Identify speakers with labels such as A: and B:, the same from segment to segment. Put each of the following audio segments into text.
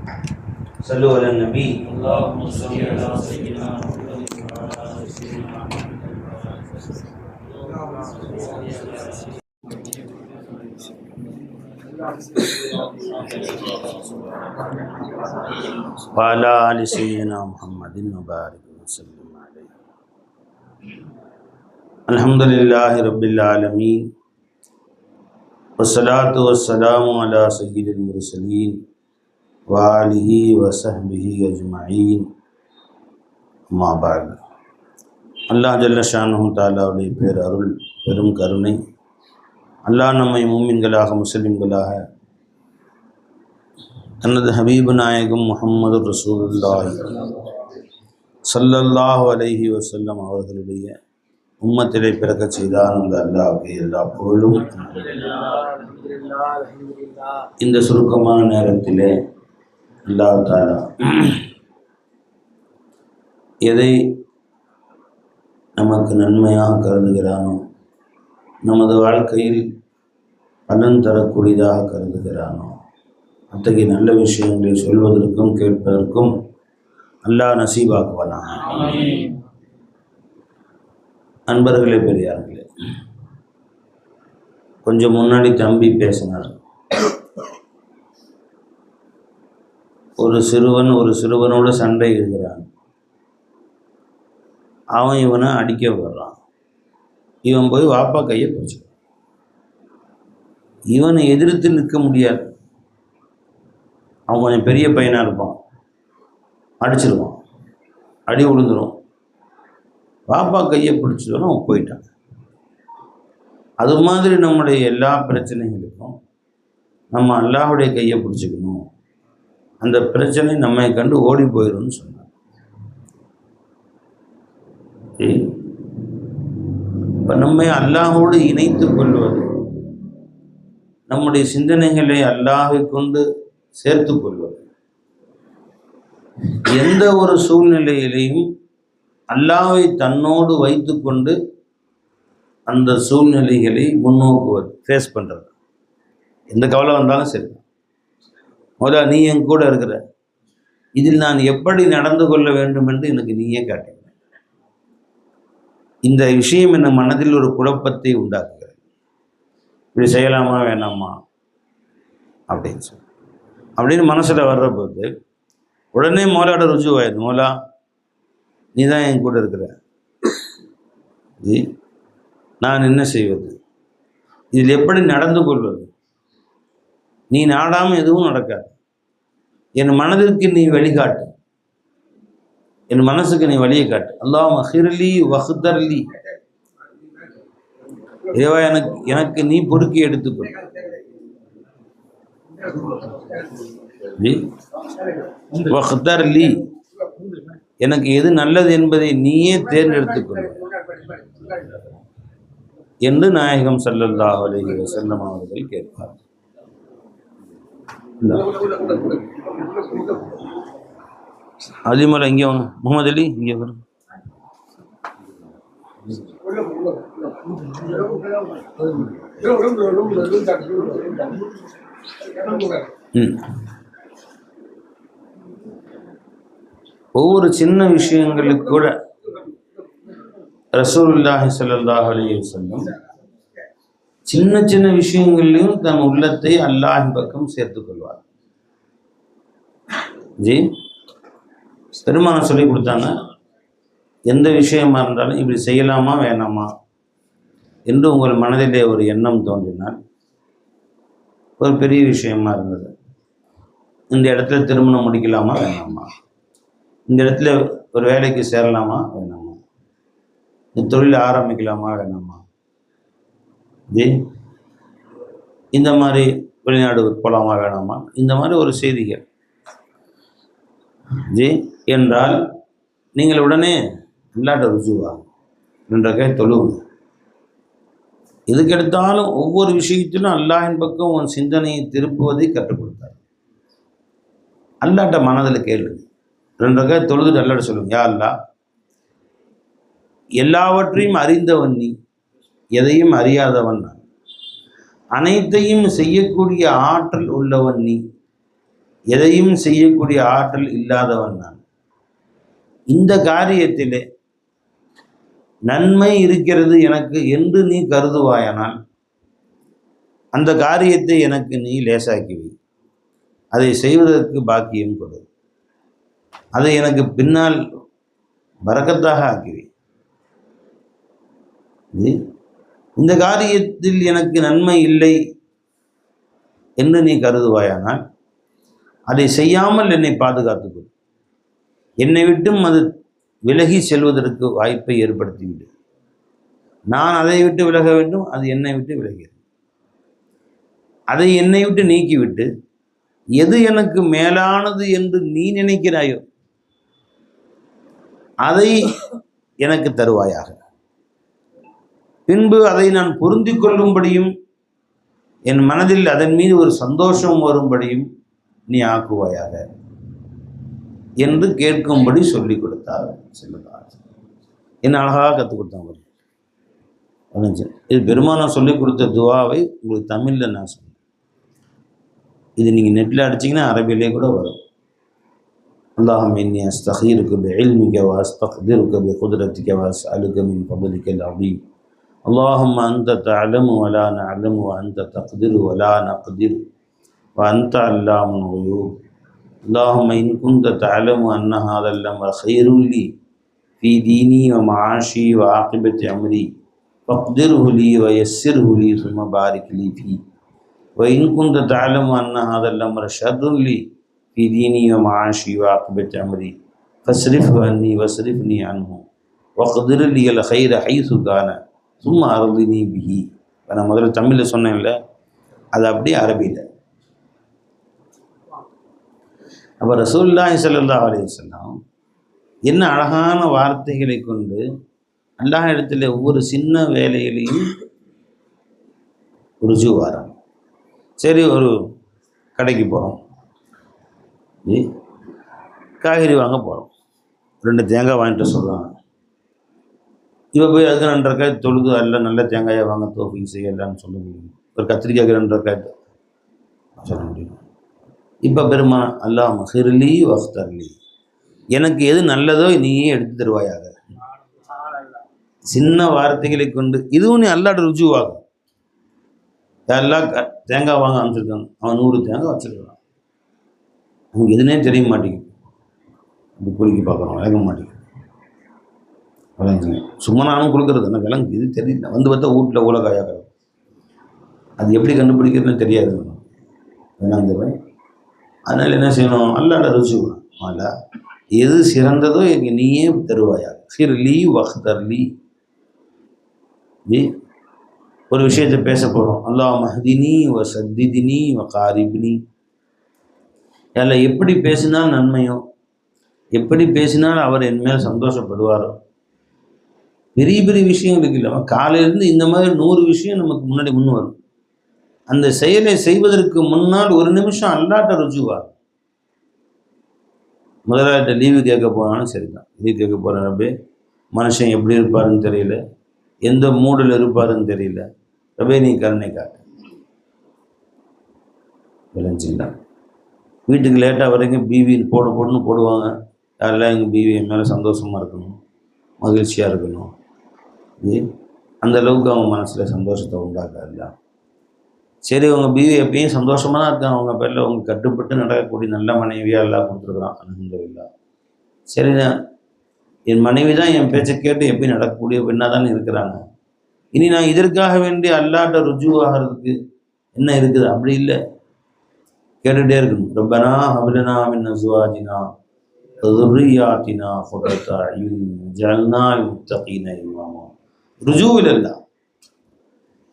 A: صلوا على النبي.
B: اللهم صل على سيدنا محمد وعلى آل سيدنا
A: وعلى آل سيدنا محمد وبارك وسلم عليه. الحمد لله رب العالمين والصلاة والسلام على سيد المرسلين وآله وصحبه أجمعين. அம்மா பாத். அல்லாஹ் ஜல்ல ஷானஹு தஆலாவுடைய பேரருள் பெரும் கருணை, அல்லாஹ் நம்மை மூமின்களாக முஸ்லிம்களாக தனது ஹபீபு நாயகம் முஹம்மது ரசூலுல்லாஹி ஸல்லல்லாஹு அலைஹி வஸல்லம் அவர்களுடைய உம்மத்திலே பிறக்க செய்தார் அந்த அல்லாஹ்வுக்கு எல்லா புகழும். இந்த சுருக்கமான நேரத்திலே அல்லாஹ் தஆலா எதை நமக்கு நன்மையாக கருதுகிறானோ, நமது வாழ்க்கையில் பலன் தரக்கூடியதாக கருதுகிறானோ, அத்தகைய நல்ல விஷயங்களை சொல்வதற்கும் கேட்பதற்கும் அல்லாஹ் நசீபாக்குவானாக. அன்பர்களே, பெரியார்களே, கொஞ்சம் முன்னாடி தம்பி பேசினார். ஒரு சிறுவனோட சண்டை இருக்கிறான். அவன் இவனை அடிக்க வர்றான். இவன் போய் வாப்பா கையை பிடிச்சி, இவனை எதிர்த்து நிற்க முடியாது. அவன் கொஞ்சம் பெரிய பையனாக இருப்பான், அடிச்சிருவான், அடி விழுந்துடும். வாப்பா கையை பிடிச்சதுன்னு அவன் போயிட்டான். அது மாதிரி நம்முடைய எல்லா பிரச்சனைகளுக்கும் நம்ம அல்லாஹ்வுடைய கையை பிடிச்சிக்கணும். அந்த பிரச்சனை நம்மை கண்டு ஓடி போயிடும்னு சொன்னார். இப்போ நம்மை அல்லாஹ்வோடு இணைத்து கொள்வது, நம்முடைய சிந்தனைகளை அல்லாஹ்வை கொண்டு சேர்த்து கொள்வது, எந்த ஒரு சூழ்நிலையிலையும் அல்லாஹ்வை தன்னோடு வைத்து கொண்டு அந்த சூழ்நிலைகளை முன்னோக்குவது, ஃபேஸ் பண்ணுறது. எந்த கவலை வந்தாலும் சரி, முதல்ல நீ என் கூட இருக்கிற, இதில் நான் எப்படி நடந்து கொள்ள வேண்டும் என்று எனக்கு நீயே காட்டு. இந்த விஷயம் என்ன மனதில் ஒரு குழப்பத்தை உண்டாக்குகிறது. இப்படி செய்யலாமா வேணாமா அப்படின்னு மனசில் வர்ற போது உடனே மோலாட ருஜுவாயிடும். மோலா, நீ தான் என் கூட இருக்கிற, நான் என்ன செய்வது, இதில் எப்படி நடந்து கொள்வது? நீ நாடாமல் எதுவும் நடக்காது. என் மனதிற்கு நீ வழிகாட்டு, என் மனசுக்கு நீ வழியை காட்டு. அல்லாஹ் ஹிர்லி வஹ்தர்லி, இறைவா எனக்கு நீ பொறுக்கி எடுத்துக்கொள். வஹ்தர்லி, எனக்கு எது நல்லது என்பதை நீயே தேர்ந்தெடுத்துக்கொள் என்று நாயகம் ஸல்லல்லாஹு அலைஹி வஸல்லம் அவர்கள் கேட்பார். அதிமலை இங்கே வாங்க, முகமது அலி இங்கே வரும். ஒவ்வொரு சின்ன விஷயங்களுக்கு கூட ரசூலுல்லாஹி ஸல்லல்லாஹு அலைஹி வஸல்லம் சின்ன சின்ன விஷயங்கள்லையும் தன் உள்ளத்தை அல்லாஹ்வின் பக்கம் சேர்த்துக் கொள்வார். பெருமானம் சொல்லி கொடுத்தாங்க, எந்த விஷயமா இருந்தாலும் இப்படி செய்யலாமா வேணாமா என்று உங்கள் மனதிலே ஒரு எண்ணம் தோன்றினால், ஒரு பெரிய விஷயமா இருந்தது, இந்த இடத்துல திருமணம் முடிக்கலாமா வேணாமா, இந்த இடத்துல ஒரு வேலைக்கு சேரலாமா வேணாமா, இந்த தொழில் ஆரம்பிக்கலாமா வேணாமா, இந்த மாதிரி வெளிநாடு போகலாமா வேணாமா, இந்த மாதிரி ஒரு செய்திகள் என்றால் நீங்கள் உடனே அல்லாஹ்ட்ட ருஜுவா 2 ரக்காத் தொழுவுங்க. இதுக்கெடுத்தாலும் ஒவ்வொரு விஷயத்திலும் அல்லாஹ்வின் பக்கம் உன் சிந்தனையை திருப்புவதை கற்றுக் கொடுத்தார். அல்லாஹ்ட்ட மனதில் கேளுங்க. 2 ரக்காத் தொழுதுட்டு அல்லாஹ்ட்ட சொல்லுங்க, யா அல்லாஹ், எல்லாவற்றையும் அறிந்தவன் நீ, எதையும் அறியாதவன் நான், அனைத்தையும் செய்யக்கூடிய ஆற்றல் உள்ளவன் நீ, எதையும் செய்யக்கூடிய ஆற்றல் இல்லாதவன் நான். இந்த காரியத்திலே நன்மை இருக்கிறது எனக்கு என்று நீ கருதுவாயானால் அந்த காரியத்தை எனக்கு நீ லேசாக்கிவி, அதை செய்வதற்கு பாக்கியம் கொடு, அதை எனக்கு பின்னால் பரக்கத்தாக ஆக்கிவி. இந்த காரியத்தில் எனக்கு நன்மை இல்லை என்று நீ கருதுவாயானால் அதை செய்யாமல் என்னை பாதுகாத்துக்கொள், என்னை விட்டும் அது விலகி செல்வதற்கு வாய்ப்பை ஏற்படுத்திவிடு. நான் அதை விட்டு விலக வேண்டும், அது என்னை விட்டு விலகிறது. அதை என்னை விட்டு நீக்கிவிட்டு எது எனக்கு மேலானது என்று நீ நினைக்கிறாயோ அதை எனக்கு தருவாயாக. பின்பு அதை நான் பொருந்தி கொள்ளும்படியும் என் மனதில் அதன் மீது ஒரு சந்தோஷம் வரும்படியும் நீ ஆக்குவாயாக என்று கேட்கும்படி சொல்லிக் கொடுத்தார் செல்லுதார். என்ன அழகாக கற்றுக் கொடுத்தாங்க. இது பெருமானம் சொல்லிக் கொடுத்த துவாவை உங்களுக்கு தமிழில் நான் சொன்னேன். இது நீங்கள் நெட்டில் அடிச்சிங்கன்னா அரபியிலே கூட வரும். அல்லாஹும்ம இன்னி அஸ்தகீருக பிஇல்மிக வ அஸ்தக்திருக பிகுத்ரத்திக வ அஸ்அலுக மின் ஃபضلிக அல்-அஸீம். اللهم أنت تعلم ولا نعلم وأنت تقدر ولا نقدر وأنت علام الغيوب. اللهم إن كنت تعلم أن هذا الأمر خير لي في ديني ومعاشي وعاقبة أمري فاقدره لي ويسره لي ثم بارك لي فيه. وإن كنت تعلم أن هذا الأمر شر لي في ديني ومعاشي وعاقبة أمري فاصرفه عني واصرفني عنه واقدر لي الخير حيث كان சும்மா அருளினி பிஹி. நான் முதல்ல தமிழில் சொன்னேன்ல, அது அப்படியே அரபியில். அப்போ ரசூலுல்லாஹி ஸல்லல்லாஹு அலைஹி வஸல்லம் என்ன அழகான வார்த்தைகளை கொண்டு அல்லாஹ் இடத்துல ஒவ்வொரு சின்ன வேலையிலையும் ருஜு வாரம். சரி, ஒரு கடைக்கு போகிறோம், காய்கறி வாங்க போகிறோம், 2 தேங்காய் வாங்கிட்டு சொல்கிறாங்க. இப்போ போய் அதுக்கு 2 ரக்காய் தொழுது அல்ல நல்ல தேங்காயை வாங்க தோஃபிக் செய்யலான்னு சொல்ல முடியும். ஒரு கத்திரிக்காய்க்கு 2 ரக்காய் சொல்ல முடியும். இப்போ பெருமான் அல்லாஹ் மஹிர்லி வஃப்தர்லி, எனக்கு எது நல்லதோ நீயே எடுத்து தருவாயாக. சின்ன வார்த்தைகளை கொண்டு இதுவும் நீ அல்லாட ருஜுவாகும். எல்லாம் தேங்காய் வாங்க அனுப்பிச்சிருக்காங்க, அவன் 100 தேங்காய் வச்சுருக்கான், அவனுக்கு எதுனே தெரிய மாட்டேங்குது. அப்படி குளிக்க பார்க்குறோம், விளங்க மாட்டேங்குது. விளங்குங்க, சும்மா நானும் கொடுக்குறது என்ன விளங்கு, இது தெரியல. வந்து பார்த்தா வீட்டில் ஊழக்காயாக்கிறது, அது எப்படி கண்டுபிடிக்கிறதுன்னு தெரியாது. வேணாங்க. அதனால் என்ன செய்யணும், அல்லாட ருசி அல்ல எது சிறந்ததோ எங்க நீயே தருவாயா. ஹிர்லி வஹ்தர்லி. ஒரு விஷயத்தை பேச போகிறோம், அல்லாஹ் மஹ்தினி வ சத்திதினி வ காரிபினி. அதில் எப்படி பேசினால் நன்மையோ, எப்படி பேசினால் அவர் என் மேல் சந்தோஷப்படுவாரோ. பெரிய பெரிய விஷயங்களுக்கு இல்லாமல் காலையிலேருந்து இந்த மாதிரி 100 விஷயம் நமக்கு முன்னாடி முன் வரும். அந்த செயலை செய்வதற்கு முன்னால் ஒரு நிமிஷம் அல்லாட்ட ருஜுவா. முதலாளிட்ட லீவு கேட்க போனாலும் சரி தான், லீவ் கேட்க போகிறேன், மனுஷன் எப்படி இருப்பாருன்னு தெரியல, எந்த மூடில் இருப்பாருன்னு தெரியல, ரபே நீ கருணை காட்டு. விளைஞ்சிங்களா? வீட்டுக்கு லேட்டாக வரைக்கும் பிவி போடுன்னு போடுவாங்க. யாரெல்லாம் எங்கள் பிவி என் மேலே சந்தோஷமாக இருக்கணும், மகிழ்ச்சியாக இருக்கணும். அந்த அளவுக்கு அவங்க மனசில் சந்தோஷத்தை உண்டாக்காதுல்ல. சரி, அவங்க பிவி எப்பயும் சந்தோஷமாக தான் இருக்காங்க, அவங்க பேரில் அவங்க கட்டுப்பட்டு நடக்கக்கூடிய நல்ல மனைவியாக எல்லாம் கொடுத்துருக்குறான், அல்ஹம்துலில்லாஹ். சரி, என் மனைவி தான் என் பேச்சை கேட்டு எப்பயும் நடக்கக்கூடிய பெண்ணாக தானே இருக்கிறாங்க. இனி நான் இதற்காக வேண்டி அல்லாட்ட ருஜு ஆகிறதுக்கு என்ன இருக்குது? அப்படி இல்லை, கேட்டுகிட்டே இருக்கணும். ரப்பனா ஹப்லனா மின் அஸ்வாஜினா ذُرِّيَّاتِنَا قُرَّةَ أَعْيُنٍ وَاجْعَلْنَا لِلْمُتَّقِينَ إِمَامًا. ருஜூவில்லா,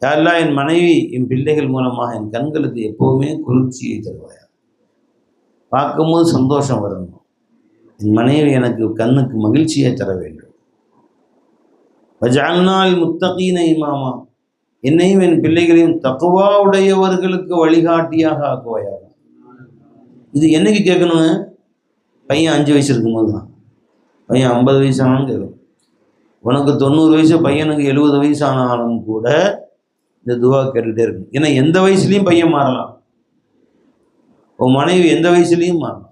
A: யா அல்லாஹ் என் மனைவி என் பிள்ளைகள் மூலமாக என் கண்களுக்கு எப்போவுமே குளிர்ச்சியை தருவாயா. பார்க்கும்போது சந்தோஷம் வரணும். என் மனைவி எனக்கு கண்ணுக்கு மகிழ்ச்சியை தர வேண்டும். வஜஅல்னா லில்-முத்தகீன இமாமா, என்னையும் என் பிள்ளைகளையும் தக்வா உடையவர்களுக்கு வழிகாட்டியாக ஆக்குவாயாக. இது என்னைக்கு கேட்கணுங்க? பையன் 5 வயசு இருக்கும்போது தான். பையன் 50 வயசு ஆனாலும் கேட்கும். உனக்கு 90 வயசு, பையனுக்கு 70 வயசு ஆனாலும் கூட இந்த துவா கேட்டுகிட்டே இருக்கும். ஏன்னா எந்த வயசுலையும் பையன் மாறலாம். உன் மனைவி எந்த வயசுலேயும் மாறலாம்.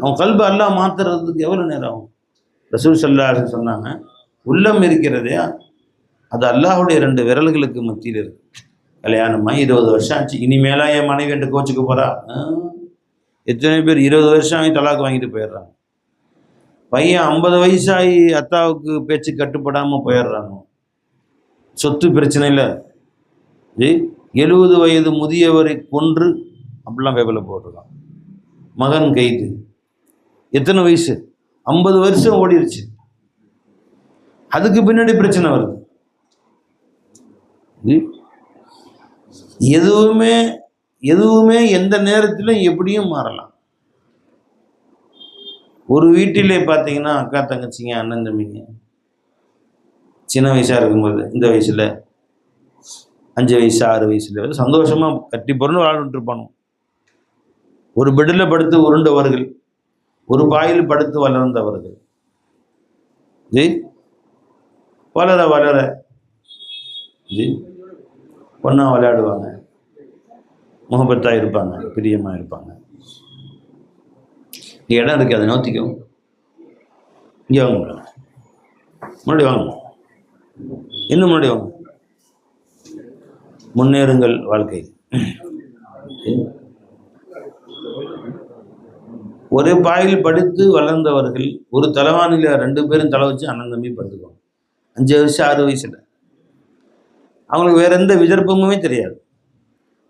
A: அவன் கல்பு அல்லாஹ் மாற்றுறதுக்கு எவ்வளோ நேரம் ஆகும்? ரசூல் ஸல்லல்லாஹு அலைஹி வஸல்லம் சொன்னாங்க, உள்ளம் இருக்கிறதே அது அல்லாஹுடைய 2 விரல்களுக்கு மத்தியில் இருக்கு. கல்யாணமாக 20 வருஷம் ஆச்சு, இனிமேலாம் என் மனைவி என்கிட்ட கோச்சுக்க போகிறா. எத்தனை பேர் 20 வருஷம் ஆகி தலாக்கு வாங்கிட்டு போயிடுறாங்க. பையன் 50 வயசாகி அத்தாவுக்கு பேச்சு கட்டுப்படாமல் போயிடுறாங்க. சொத்து பிரச்சனையில் 70 வயது முதியவரை கொன்று அப்படிலாம் பேப்பரில் போட்டிருக்கான். மகன் கைது. எத்தனை வயசு? 50 வருஷம் ஓடிடுச்சு. அதுக்கு பின்னாடி பிரச்சனை வருது. எதுவுமே எந்த நேரத்திலும் எப்படியும் மாறலாம். ஒரு வீட்டிலே பார்த்தீங்கன்னா அக்கா தங்கச்சிங்க அண்ணன் தம்பிங்க சின்ன வயசாக இருக்கும்போது இந்த வயசில் 5 வயசு 6 வயசுல சந்தோஷமாக கட்டி பொருள் வாழ்ந்துட்டு இருப்பானோ. ஒரு பெட்டில் படுத்து உருண்டவர்கள், ஒரு பாயில் படுத்து வளர்ந்தவர்கள் வளர வளர ஒன்றா விளையாடுவாங்க, முகப்பத்தாக இருப்பாங்க, பிரியமாக இருப்பாங்க. இடம் இருக்குது, அதை நோத்திக்கும். இங்கே வாங்க, முன்னாடி வாங்க, இன்னும் முன்னாடி வாங்க. முன்னேறுங்கள் வாழ்க்கை. ஒரே பாயில் படுத்து வளர்ந்தவர்கள் ஒரு தலைவானில் 2 பேரும் தலை வச்சு அண்ணன் தம்பி படுத்துக்குவாங்க. 5 வயசு 6 வயசில் அவங்களுக்கு வேற எந்த விதர்ப்பமுமே தெரியாது.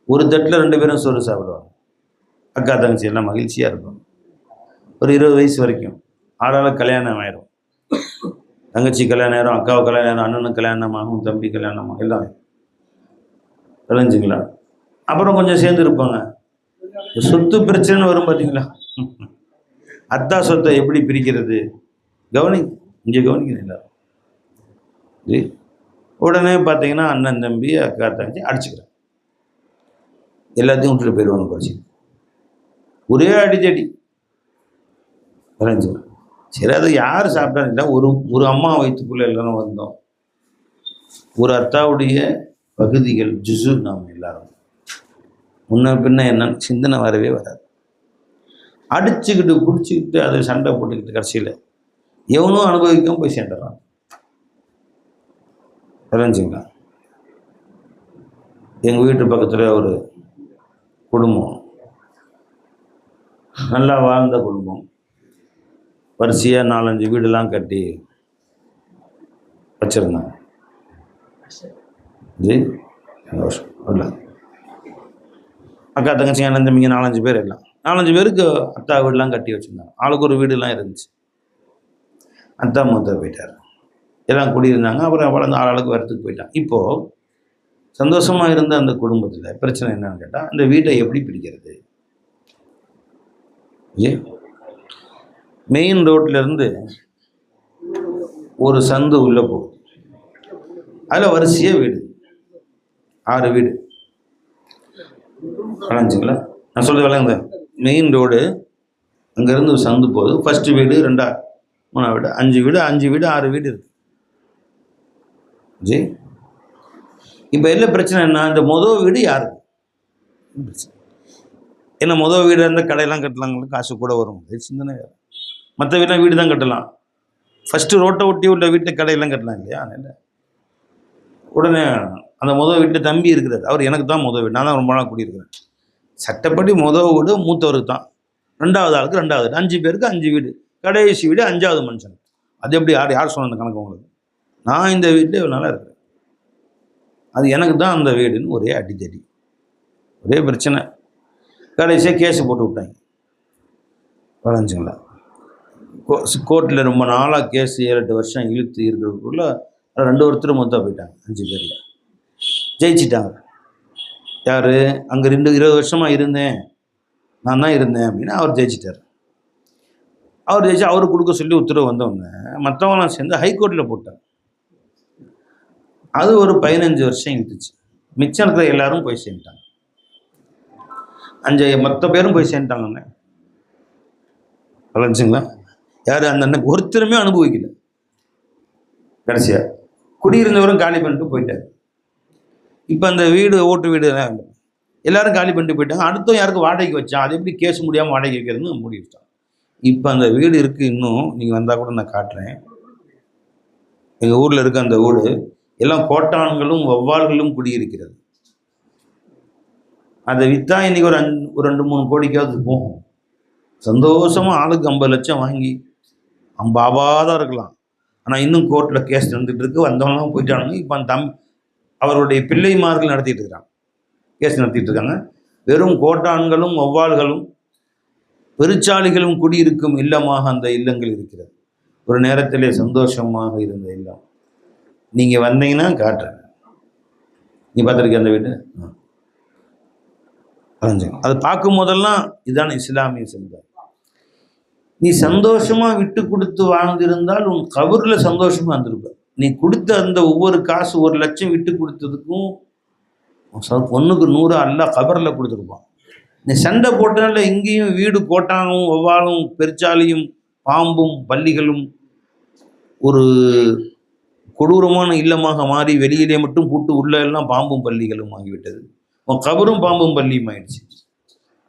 A: ஒரு தட்டில் 2 பேரும் சோறு சாப்பிடுவாங்க. அக்கா தங்கச்சி எல்லாம் மகிழ்ச்சியாக இருக்கும். ஒரு 20 வயசு வரைக்கும் ஆளால் கல்யாணம் ஆயிரும். தங்கச்சி கல்யாணம் ஆயிரும், அக்காவை கல்யாணம் ஆயிரும், அண்ணனுக்கு கல்யாணம் ஆகும், தம்பி கல்யாணம் ஆகும், எல்லாம் விளைஞ்சிங்களா. அப்புறம் கொஞ்சம் சேர்ந்து இருப்பாங்க. சொத்து பிரச்சனை வரும் பார்த்தீங்களா. அத்தா சொத்தை எப்படி பிரிக்கிறது இங்கே கவனிக்கிறீங்களா. உடனே பார்த்தீங்கன்னா அண்ணன் தம்பி அக்கா தங்கச்சி அடிச்சுக்கிறேன், எல்லாத்தையும் விட்டுட்டு போயிடுவாங்க. படிச்சு ஒரே அடிச்சடி விளைஞ்சிடும். சரி, அதை யார் சாப்பிட்டா? ஒரு அம்மா வயிற்றுக்குள்ளே எல்லாரும் வந்தோம். ஒரு அத்தாவுடைய பகுதிகள் ஜுசு நாம் எல்லாரும் முன்ன பின்ன என்னன்னு சிந்தனை வரவே வராது. அடிச்சுக்கிட்டு பிடிச்சிக்கிட்டு அதை சண்டை போட்டுக்கிட்டு கடைசியில் எவனும் அனுபவிக்காம போய் சேர்ந்துடுறான். விளைஞ்சிங்களா. எங்கள் வீட்டு பக்கத்தில் ஒரு குடும்பம், நல்லா வாழ்ந்த குடும்பம், வரிசையாக 4-5 வீடெல்லாம் கட்டி வச்சுருந்தாங்க. இல்லை, அக்கா தங்கச்சி அண்ணன் தம்பிங்க 4-5 பேர், எல்லாம் 4-5 பேருக்கு அத்தா வீடெலாம் கட்டி வச்சுருந்தாங்க. ஆளுக்கு ஒரு வீடுலாம் இருந்துச்சு. அத்தா மூத்த போயிட்டார், எல்லாம் குடியிருந்தாங்க. அப்புறம் வளர்ந்து ஆளுக்கு வரத்துக்கு போயிட்டான். இப்போது சந்தோஷமாக இருந்த அந்த குடும்பத்தில் பிரச்சனை என்னன்னு கேட்டால், அந்த வீட்டை எப்படி பிடிக்கிறது? மெயின் ரோட்லேருந்து ஒரு சந்து உள்ளே போகுது. அதில் வரிசையாக வீடு, 6 வீடு. விளைஞ்சிங்களா நான் சொல்கிறது விளங்குங்க. மெயின் ரோடு, அங்கேருந்து ஒரு சந்து போகுது. ஃபஸ்ட்டு வீடு, 2, 3 வீடு, 5 வீடு, 5 வீடு, 6 வீடு இருக்குது. இப்போ என்ன பிரச்சனை என்ன? இந்த மொதல் வீடு யாருக்கு? ஏன்னா மொதல் வீடு இருந்தால் கடையெல்லாம் கட்டலாங்க, காசு கூட வரும், சிந்தனை வேறு. மற்ற வீடெலாம் வீடு தான் கட்டலாம். ஃபஸ்ட்டு ரோட்டை ஒட்டி உள்ள வீட்டை கடையெல்லாம் கட்டலாம் இல்லையா? அதனால் உடனே அந்த மொதல் வீட்டில் தம்பி இருக்கிறார். அவர் எனக்கு தான் மொதல் வீடு, நான் தான் ரொம்ப நாள் குடியிருக்கிறேன். சட்டப்படி மொதல் வீடு மூத்தவருக்கு தான், 2வது ஆளுக்கு 2வது வீடு, 5 பேருக்கு 5 வீடு, கடைசி வீடு 5வது மனுஷன். அது எப்படி? யார் சொன்ன அந்த கணக்கு உங்களுக்கு? நான் இந்த வீட்டில் இவ்வளோ நாளாக இருக்கிறேன், அது எனக்கு தான் அந்த வீடுன்னு ஒரே அடித்தடி, ஒரே பிரச்சனை. கடைசியாக கேஸு போட்டு விட்டாங்க. வளைஞ்சுங்களா. கோர்ட்டில் ரொம்ப நாளாக கேஸு 7-8 வருஷம் இழுத்து இருக்கிறதுக்குள்ள 2 ஒருத்தர் மொத்தம் போயிட்டாங்க. 5 பேரில் ஜெயிச்சிட்டாங்க. யார்? அங்கே 20 வருஷமாக இருந்தேன், நான் தான் இருந்தேன் அப்படின்னு அவர் ஜெயிச்சிட்டார். அவர் ஜெயிச்சு அவருக்கு கொடுக்க சொல்லி உத்தரவு வந்தவொடனே மற்றவங்களாம் சேர்ந்து ஹைகோர்ட்டில் போட்டாங்க. அது ஒரு 15 வருஷம் இழுத்துச்சு. மிச்சம் இருக்கிற எல்லாரும் போய் சேர்ந்துட்டாங்க. 5 மொத்த பேரும் போய் சேர்ந்துட்டாங்கண்ணே. வளைஞ்சுங்களா. யார்? அந்த அண்ணன் ஒருத்தருமே அனுபவிக்கல. கடைசியாக குடியிருந்தவரும் காலி பண்ணிட்டு போயிட்டார். இப்போ அந்த வீடு ஓட்டு வீடு எல்லாரும் காலி பண்ணிட்டு போயிட்டாங்க. அடுத்தும் யாருக்கு வாடகைக்கு வச்சான், அது எப்படி கேஸ் முடியாமல் வாடகை வைக்கிறதுன்னு முடிவிட்டான். இப்போ அந்த வீடு இருக்குது, இன்னும் நீங்கள் வந்தால் கூட நான் காட்டுறேன். எங்கள் ஊரில் இருக்க அந்த வீடு எல்லாம் கோட்டான்களும் வௌவால்களும் குடியிருக்கிறது. அதை விற்றா இன்றைக்கி ஒரு 2-3 கோடிக்காவது போகும். சந்தோஷமாக ஆளுக்கு 50 லட்சம் வாங்கி அம்பாவாக தான் இருக்கலாம். ஆனால் இன்னும் கோர்ட்டில் கேஸ் நடந்துகிட்டு இருக்கு. வந்தவங்களாம் போயிட்டானுங்க. இப்போ அவருடைய பிள்ளைமார்கள் நடத்திட்டு இருக்கிறாங்க, கேஸ் நடத்திட்டு இருக்காங்க. வெறும் கோட்டான்களும் வௌவால்களும் பெருச்சாளிகளும் குடியிருக்கும் இல்லமாக அந்த இல்லங்கள் இருக்கிறது. ஒரு நேரத்திலே சந்தோஷமாக இருந்த இல்லம். நீங்கள் வந்தீங்கன்னா காட்டுறேன். நீ பார்த்துருக்க அந்த வீடு? அது பார்க்கும் போதெல்லாம் இதுதான் இஸ்லாமிய சமுதாயம். நீ சந்தோஷமாக விட்டு கொடுத்து வாழ்ந்திருந்தால் உன் கபரில் சந்தோஷமாக இருந்திருப்ப. நீ கொடுத்த அந்த ஒவ்வொரு காசு 1 லட்சம் விட்டு கொடுத்ததுக்கும் ஒன்றுக்கு 100 அல்லாஹ் கபரில் கொடுத்துருப்பான். நீ சண்டை போட்டனால இங்கேயும் வீடு கோட்டானும் வௌவாலும் பெருச்சாலியும் பாம்பும் பல்லிகளும் ஒரு கொடூரமான இல்லமாக மாறி வெளியிலே மட்டும் பூட்டு உள்ள எல்லாம் பாம்பும் பல்லிகளும் ஆகிவிட்டது. உன் கபரும் பாம்பும் பல்லியும் ஆயிடுச்சு.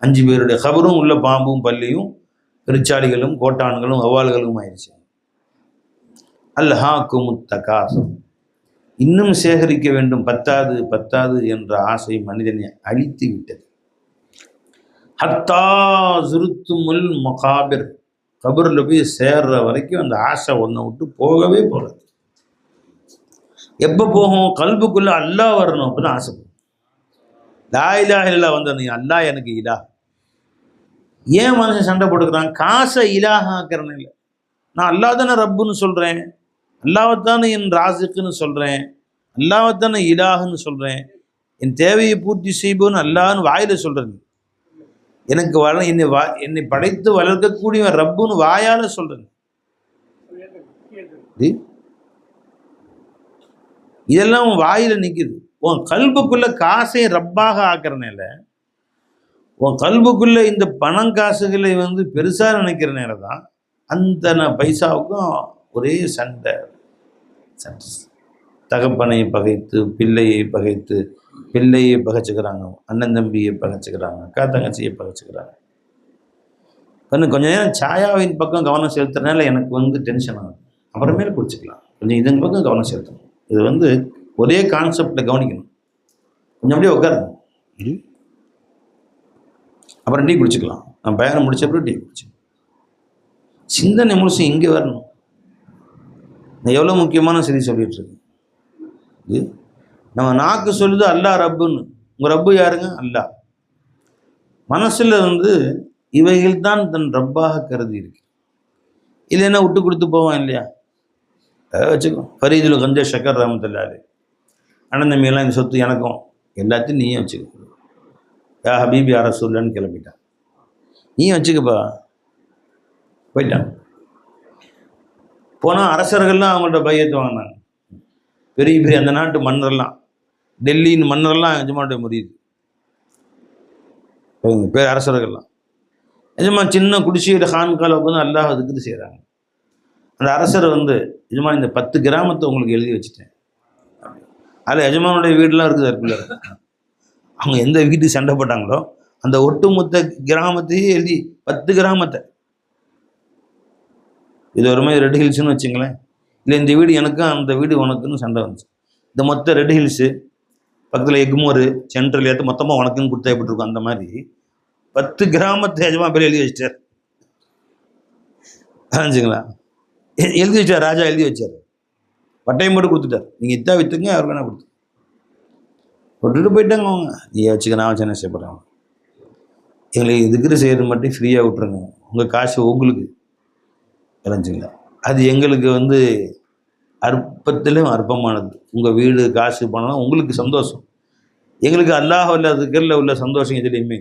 A: 5 பேருடைய கபரும் உள்ள பாம்பும் பல்லியும் பெருச்சாலிகளும் கோட்டான்களும் வௌவால்களும் ஆயிடுச்சு. அல்ஹாக்கும் தகாசுர், இன்னும் சேகரிக்க வேண்டும், பத்தாது என்ற ஆசை மனிதனை அழித்து விட்டது. ஹத்தா ஜுருத்துமுல் மகாபிர், கபரில் போய் சேர்ற வரைக்கும் அந்த ஆசை ஒன்றை விட்டு போகவே போகாது. எப்போ போகும்? கல்புக்குள்ள அல்லாஹ் வரணும், அப்போ தான் ஆசை போகும். லா இலாஹ இல்லல்லாஹ் வந்த நீ அல்லாஹ் எனக்கு இலா. ஏன் மனுஷன் சண்டை போட்டுக்கிறான்? காசை இலாஹ ஆக்கிறேன்னு இல்லை. நான் அல்லாஹ் தானே ரப்புன்னு சொல்கிறேன், அல்லாஹ்தானே என் ராசிக்குன்னு சொல்கிறேன், அல்லாஹ்தானே இலாஹுன்னு சொல்கிறேன், என் தேவையை பூர்த்தி செய்வோன்னு அல்லாஹ்னு வாயில் சொல்கிறேன். எனக்கு என்னை படைத்து வளர்க்கக்கூடிய ரப்புன்னு வாயால் சொல்கிறேன். இதெல்லாம் உன் வாயில் நிற்குது. உன் கல்புக்குள்ளே காசை ரப்பாக ஆக்கிறனால, உன் கல்புக்குள்ளே இந்த பணம் காசுகளை பெருசாக நினைக்கிறனால தான் அந்த பைசாவுக்கும் ஒரே சண்டை. தகப்பனை பகைத்து பிள்ளையை பகைத்து, பிள்ளையை பகைச்சுக்கிறாங்க, அண்ணன் தம்பியை பகைச்சுக்கிறாங்க, அக்கா தங்கச்சியை பகைச்சுக்கிறாங்க. கொஞ்ச நேரம் சாயாவின் பக்கம் கவனம் செலுத்துறதுனால எனக்கு டென்ஷன் ஆகும். அப்புறமேல குடிச்சிக்கலாம். கொஞ்சம் இதன் பக்கம் கவனம் செலுத்தணும். இது ஒரே கான்செப்டில் கவனிக்கணும். கொஞ்சம் அப்படியே உட்காருங்க, அப்புறம் டீ குடிச்சிக்கலாம். நான் பயணம் முடிச்சப்பறம் டீ குடிச்சிக்கலாம். சிந்தனை முழுசும் இங்கே வரணும். நான் எவ்வளோ முக்கியமான செய்தி சொல்லிட்டு இருக்கேன். நம்ம நாக்கு சொல்லுது அல்லாஹ் ரப்புன்னு. உங்கள் ரப்பு யாருங்க? அல்லாஹ். மனசில் இவைகள் தான் தன் ரப்பாக கருதி இருக்கு. இல்லைன்னா விட்டு கொடுத்து போவான் இல்லையா? வச்சுக்கோ. ஃபரீதுல் கஞ்ச ஷக்கர் ரஹ்மத்துல்லாஹி, அண்ணன் தம்பியெல்லாம் இந்த சொத்து எனக்கும், எல்லாத்தையும் நீயே வச்சுக்க. யா ஹபீபி யா ரசூலுல்லாஹ்னு கிளம்பிட்டான். நீயும் வச்சுக்கப்பா. போயிட்டான். போனால் அரசர்கள்லாம் அவங்கள்ட்ட பையத்து வாங்கினாங்க. பெரிய பெரிய அந்த நாட்டு மன்னரெல்லாம், டெல்லின்னு மன்னரெல்லாம் எஜமானுடைய முடியுது. பேர் அரசர்கள்லாம் எஜமா சின்ன குடிசையில் ஹான்கால உட்காந்து அல்லாஹ் அதுக்கு செய்கிறாங்க. அந்த அரசர் எஜமான் இந்த 10 கிராமத்தை உங்களுக்கு எழுதி வச்சுட்டேன். அதில் எஜமானுடைய வீடெலாம் இருக்குது அதுக்குள்ள. அவங்க எந்த வீட்டுக்கு சண்டை போட்டாங்களோ அந்த ஒட்டுமொத்த கிராமத்தையே எழுதி 10 கிராமத்தை. இது ஒரு மாதிரி ரெட் ஹில்ஸ்னு வச்சுங்களேன். இல்லை இந்த வீடு எனக்கும் அந்த வீடு உனக்குன்னு சண்டை வந்துச்சு. இந்த மொத்த ரெட் ஹில்ஸு பக்கத்தில் எக்மோரு சென்ட்ரல் ஏற்று மொத்தமாக உனக்குன்னு கொடுத்தா எப்படி இருக்கும், அந்த மாதிரி 10 கிராமத்தை எஜமா பேர் எழுதி வச்சிட்டார். ஆச்சுங்களா? எழுதி வச்சார். ராஜா எழுதி வச்சார். பட்டயம் போட்டு கொடுத்துட்டார். நீங்கள் இத்தா விற்றுங்க, அவர் வேணா கொடுத்து விட்டுட்டு போயிட்டாங்க. அவங்க நீ வச்சுக்க, நான் வச்சு என்ன செய்யப்படுறாங்க. எங்களுக்கு இதுக்கு செய்கிறது மட்டும் ஃப்ரீயாக விட்டுருங்க, உங்கள் காசு உங்களுக்கு விளைஞ்சிங்களா. அது எங்களுக்கு அற்பத்திலும் அற்பமானது. உங்கள் வீடு காசு பணம் உங்களுக்கு சந்தோஷம். எங்களுக்கு அல்லாஹ் உள்ள அதுக்கல்ல உள்ள சந்தோஷம் எதுலேயுமே.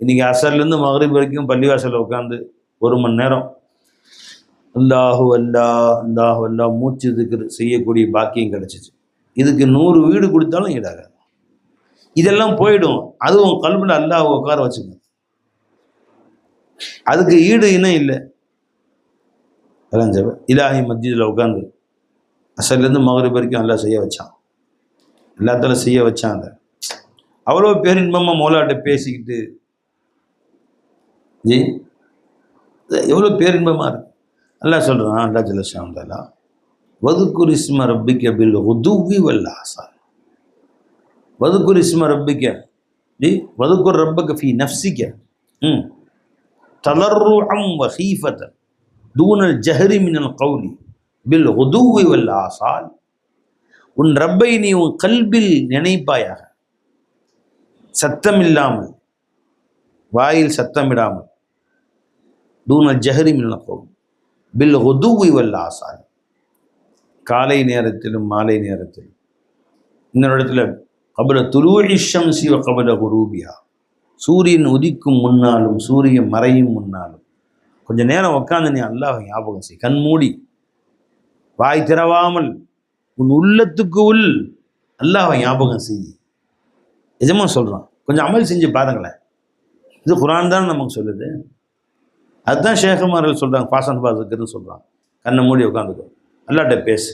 A: இன்றைக்கி அசர்லேருந்து மகரிப் வரைக்கும் பள்ளிவாசலில் உட்காந்து 1 மணி நேரம் அல்லாஹு அல்லா அல்லாஹு அல்லா மூச்சு இதுக்கு செய்யக்கூடிய பாக்கியம் கிடச்சிச்சு. இதுக்கு 100 வீடு கொடுத்தாலும் ஈடாகாது. இதெல்லாம் போயிடும். அதுவும் கல்வியில் அல்லாஹ் உட்கார வச்சுக்கணும். அதுக்கு ஈடு இனம் இல்லை. இலாஹி மஸ்ஜிதில் உட்காந்து அசர்லேருந்து மகரிப் வரைக்கும் எல்லாம் செய்ய வச்சான். எல்லாத்தாலும் செய்ய வச்சான். அவ்வளோ பேரின்பமாக மௌலாட்ட பேசிக்கிட்டு ஜி எவ்வளோ பேரின்பமாக இருக்கு. அல்லாஹ் சொல்கிறான், அல்லாஹ் ஜல்லஷான் தஆலா வதுக்குர் இஸ்ம ரப்பிக்க பில் உதுவி வல் ஆசால். வதுக்குர் இஸ்ம ரப்பிக்க ஜி வதுக்குர் ரப்பக ஃபீ நஃப்ஸிக தலர்ருஅம் வ ஹீஃபதன் தூனல் ஜஹரி மினல் கௌலி பில் உதுவி வல் ஆசால். உன் ரப்பை நீ உன் கல்பில் நினைப்பாயாக, சத்தமில்லாமல், வாயில் சத்தமிடாமல். தூனல் ஜஹரி மினல் கௌலி பில் உதுவி வல் ஆசால். காலை நேரத்திலும் மாலை நேரத்திலும். இன்னொரு இடத்துல கபல துலூஇ ஷம்ஸி வ கபல குரூபிஹா, சூரியன் உதிக்கும் முன்னாலும் சூரியன் மறையும் முன்னாலும் கொஞ்சம் நேரம் உட்காந்து நீ அல்லாஹ் ஞாபகம் செய். கண்மூடி வாய் திறவாமல் உன் உள்ளத்துக்கு உள் அல்லாஹ் ஞாபகம் செய். நிஜமாக சொல்கிறான். கொஞ்சம் அமல் செஞ்சு பாருங்களேன். இது குர்ஆன் தான் நமக்கு சொல்லுது. அதுதான் ஷேகுமார்கள் சொல்கிறாங்க, ஃபாசன் பாசுக்குன்னு சொல்கிறாங்க. கண்ணை மூடி உட்காந்துக்கோ, அல்லாட்ட பேசு.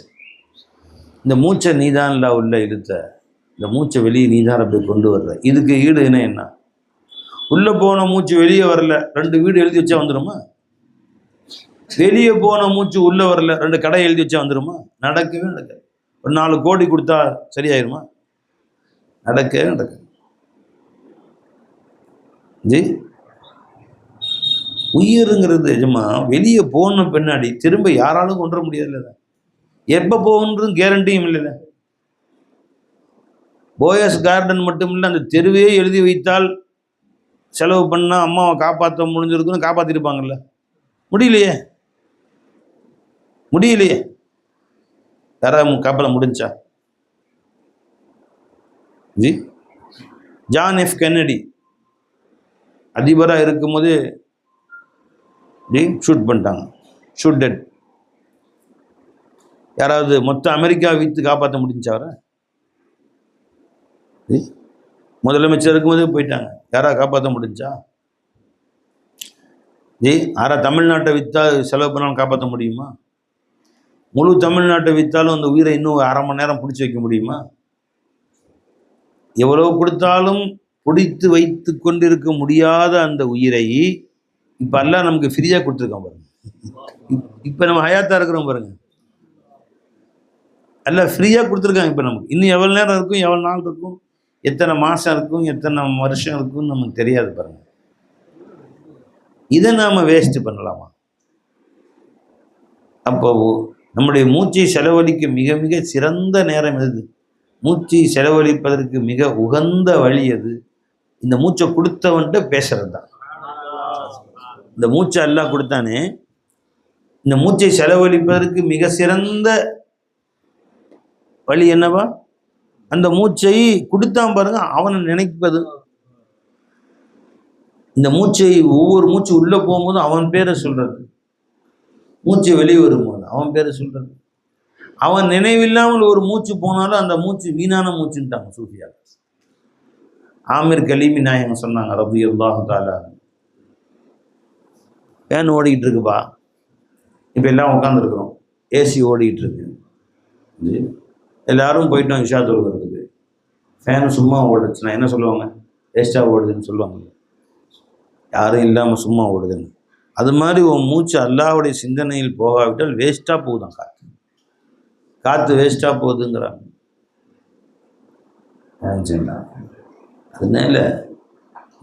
A: இந்த மூச்சை நீதான் இல்லா உள்ள இழுத்த, இந்த மூச்சை வெளியே நீதான் அப்படி கொண்டு வர்ற. இதுக்கு ஈடு என்ன? உள்ளே போன மூச்சு வெளியே வரல, 2 வீடு எழுதி வச்சா வந்துடுமா? வெளியே போன மூச்சு உள்ளே வரல, 2 கடை எழுதி வச்சா வந்துடுமா? நடக்கவே நடக்காது. ஒரு 4 கோடி கொடுத்தா சரியாயிருமா? நடக்கவே நடக்காது. ஜி உயிருங்கிறது நிஜமா வெளியே போன பின்னாடி திரும்ப யாராலும் கொண்டு வர முடியாதுல்ல. எப்போ போகணுன்றதும் கேரண்டியும் இல்லைல்ல. போயஸ் கார்டன் மட்டும் இல்லை, அந்த தெருவே எழுதி வைத்தால் செலவு பண்ணால் அம்மாவை காப்பாற்ற முடிஞ்சிருக்குன்னு காப்பாற்றிருப்பாங்கல்ல. முடியலையே. யாராவது காப்பாற்ற முடிஞ்சா? ஜி ஜான் எஃப் கென்னடி அதிபராக இருக்கும்போது ஜி ஷூட் பண்ணிட்டாங்க. Shoot dead. யாராவது மொத்த அமெரிக்கா விற்று காப்பாற்ற முடிஞ்சா? அவரை முதலமைச்சர் இருக்கும்போதே போயிட்டாங்க. யாராவது காப்பாற்ற முடிஞ்சா? ஜி தமிழ்நாட்டை விற்றா செலவு பண்ணாலும் காப்பாற்ற முடியுமா? முழு தமிழ்நாட்டை விற்றாலும் அந்த உயிரை இன்னும் 1/2 மணி நேரம் பிடிச்சி வைக்க முடியுமா? எவ்வளவு கொடுத்தாலும் பிடித்து வைத்து கொண்டிருக்க முடியாத அந்த உயிரை இப்போ எல்லாம் நமக்கு ஃப்ரீயாக கொடுத்துருக்கோம் பாருங்க. இப்போ நம்ம ஹயாத்தாக இருக்கிறோம் பாருங்க, எல்லாம் ஃப்ரீயாக கொடுத்துருக்காங்க. இப்போ நமக்கு இன்னும் எவ்வளோ நேரம் இருக்கும், எவ்வளோ நாள் இருக்கும், எத்தனை மாதம் இருக்கும், எத்தனை வருஷம் இருக்கும்னு நமக்கு தெரியாது பாருங்க. இதை நாம் வேஸ்ட்டு பண்ணலாமா? அப்போ நம்முடைய மூச்சை செலவழிக்க மிக மிக சிறந்த நேரம் எது? மூச்சை செலவழிப்பதற்கு மிக உகந்த வழி எது? இந்த மூச்சை கொடுத்தவன்ட்டு பேசுறது தான். இந்த மூச்சை அல்லாஹ் கொடுத்தானே, இந்த மூச்சை செலவழிப்பதற்கு மிக சிறந்த வழி என்னவா? அந்த மூச்சை கொடுத்தான் பாருங்க, அவனை நினைப்பது. இந்த மூச்சை ஒவ்வொரு மூச்சு உள்ளே போகும்போதும் அவன் பேரை சொல்றது, மூச்சு வெளியே வரும்போது அவன் பேரை சொல்றது. அவன் நினைவில்லாமல் ஒரு மூச்சு போனாலும் அந்த மூச்சு வீணான மூச்சுன்ட்டாங்க சூஃபியாக. ஆமிர் கலீமி நாயகம் சொன்னாங்க ரலியல்லாஹு தஆலா, ஃபேன் ஓடிக்கிட்டு இருக்குப்பா, இப்போ எல்லாம் உட்காந்துருக்குறோம், ஏசி ஓடிக்கிட்டு இருக்கு, எல்லாரும் போயிட்டோம் இஷா தொழுகிறதுக்கு, ஃபேன் சும்மா ஓடுச்சுன்னா என்ன சொல்லுவாங்க? வேஸ்ட்டாக ஓடுதுன்னு சொல்லுவாங்க. யாரும் இல்லாமல் சும்மா ஓடுதுன்னு. அது மாதிரி உன் மூச்சு அல்லாஹ்வுடைய சிந்தனையில் போகாவிட்டால் வேஸ்ட்டாக போகுதான் காற்று வேஸ்ட்டாக போகுதுங்கிறாங்க. அதனால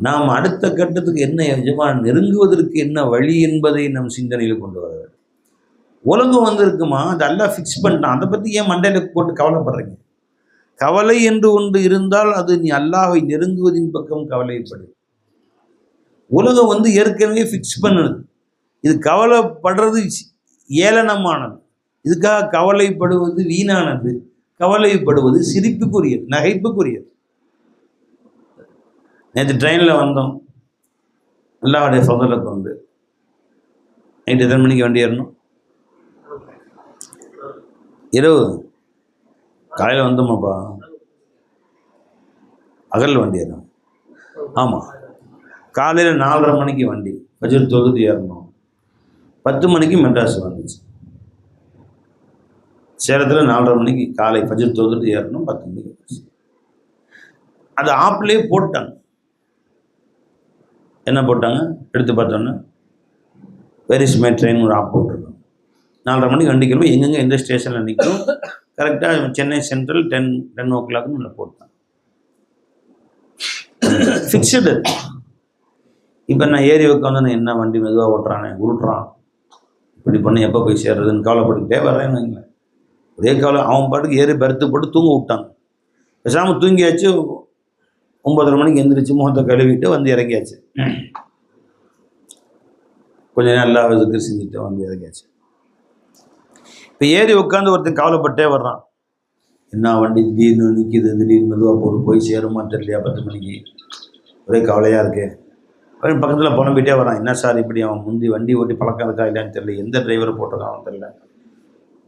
A: நாம் அடுத்த கட்டத்துக்கு என்ன எஜமான் நெருங்குவதற்கு என்ன வழி என்பதை நம் சிந்தனையில் கொண்டு வர வேண்டும். உலகம் வந்திருக்குமா, அது அல்லாஹ் ஃபிக்ஸ் பண்ணிட்டான். அதை பற்றி ஏன் மண்டையில் போட்டு கவலைப்படுறீங்க? கவலை என்று ஒன்று இருந்தால் அது நீ அல்லாஹ்வை நெருங்குவதின் பக்கம் கவலைப்படு. உலகம் வந்து ஏற்கனவே ஃபிக்ஸ் பண்ணுது. இது கவலைப்படுறது ஏளனமானது. இதுக்காக கவலைப்படுவது வீணானது. கவலைப்படுவது சிரிப்புக்குரியது, நகைப்புக்குரியது. நேற்று ட்ரெயினில் வந்தோம், அல்லாஹ்வுடைய ஃபضலை கொண்டு. நைட்டு எத்தனை மணிக்கு வண்டி ஏறணும்? இரவு. காலையில் வந்தோமாப்பா, அகல் வண்டி ஏறணும். ஆமாம், காலையில் 4:30 மணிக்கு வண்டி, ஃபஜ்ர் தொழுது ஏறணும். 10 மணிக்கு மெட்ராஸ் வந்துச்சு. சேலத்தில் 4:30 மணிக்கு காலை ஃபஜ்ர் தொழுது ஏறணும், 10 மணிக்கு வந்துச்சு. அது ஆப்லேயே போட்டாங்க. என்ன போட்டாங்க எடுத்து பார்த்தோன்னே வேர் இஸ் மை ட்ரெயின் ஒரு ஆப் போட்டிருக்கோம். 4:30 மணிக்கு வண்டி கிளம்பி எங்கெங்கே எந்த ஸ்டேஷனில் நிற்கும் கரெக்டாக சென்னை சென்ட்ரல் 10 o'clock போட்டாங்க. ஃபிக்ஸடு. இப்போ நான் ஏறி உட்காந்து என்ன வண்டி மெதுவாக ஓட்டுறானே உருட்டுறான் இப்படி பண்ணி எப்போ போய் சேர்றதுன்னு கவலைப்பட்டுக்கிட்டே வர்றேன்னு வைங்களேன். ஒரே கவலை. அவன் பாட்டுக்கு ஏறி பருத்து போட்டு தூங்க விட்டாங்க. பேசாமல் தூங்கியாச்சு. 9:30 மணிக்கு எந்திரிச்சு முகத்தை கழுவிட்டு வந்து இறங்கியாச்சு. கொஞ்சம் நல்லா இதுக்கு செஞ்சுட்டு வந்து இறங்கியாச்சு. இப்போ ஏறி உட்காந்து ஒருத்தன் கவலைப்பட்டே வர்றான். என்ன வண்டி திடீர்னு நிற்கிது, திடீர்னு மெதுவாக போய் சேருமா தெரியலையா 10 மணிக்கு, ஒரே கவலையாக இருக்கு. பக்கத்தில் புலம்பிகிட்டே வரான். என்ன சார் இப்படி அவன் முந்தி வண்டி ஓட்டி பழக்கம் இருக்கா இல்லையான்னு தெரியல, எந்த டிரைவரை போட்டிருக்கான் அவன் தெரியல,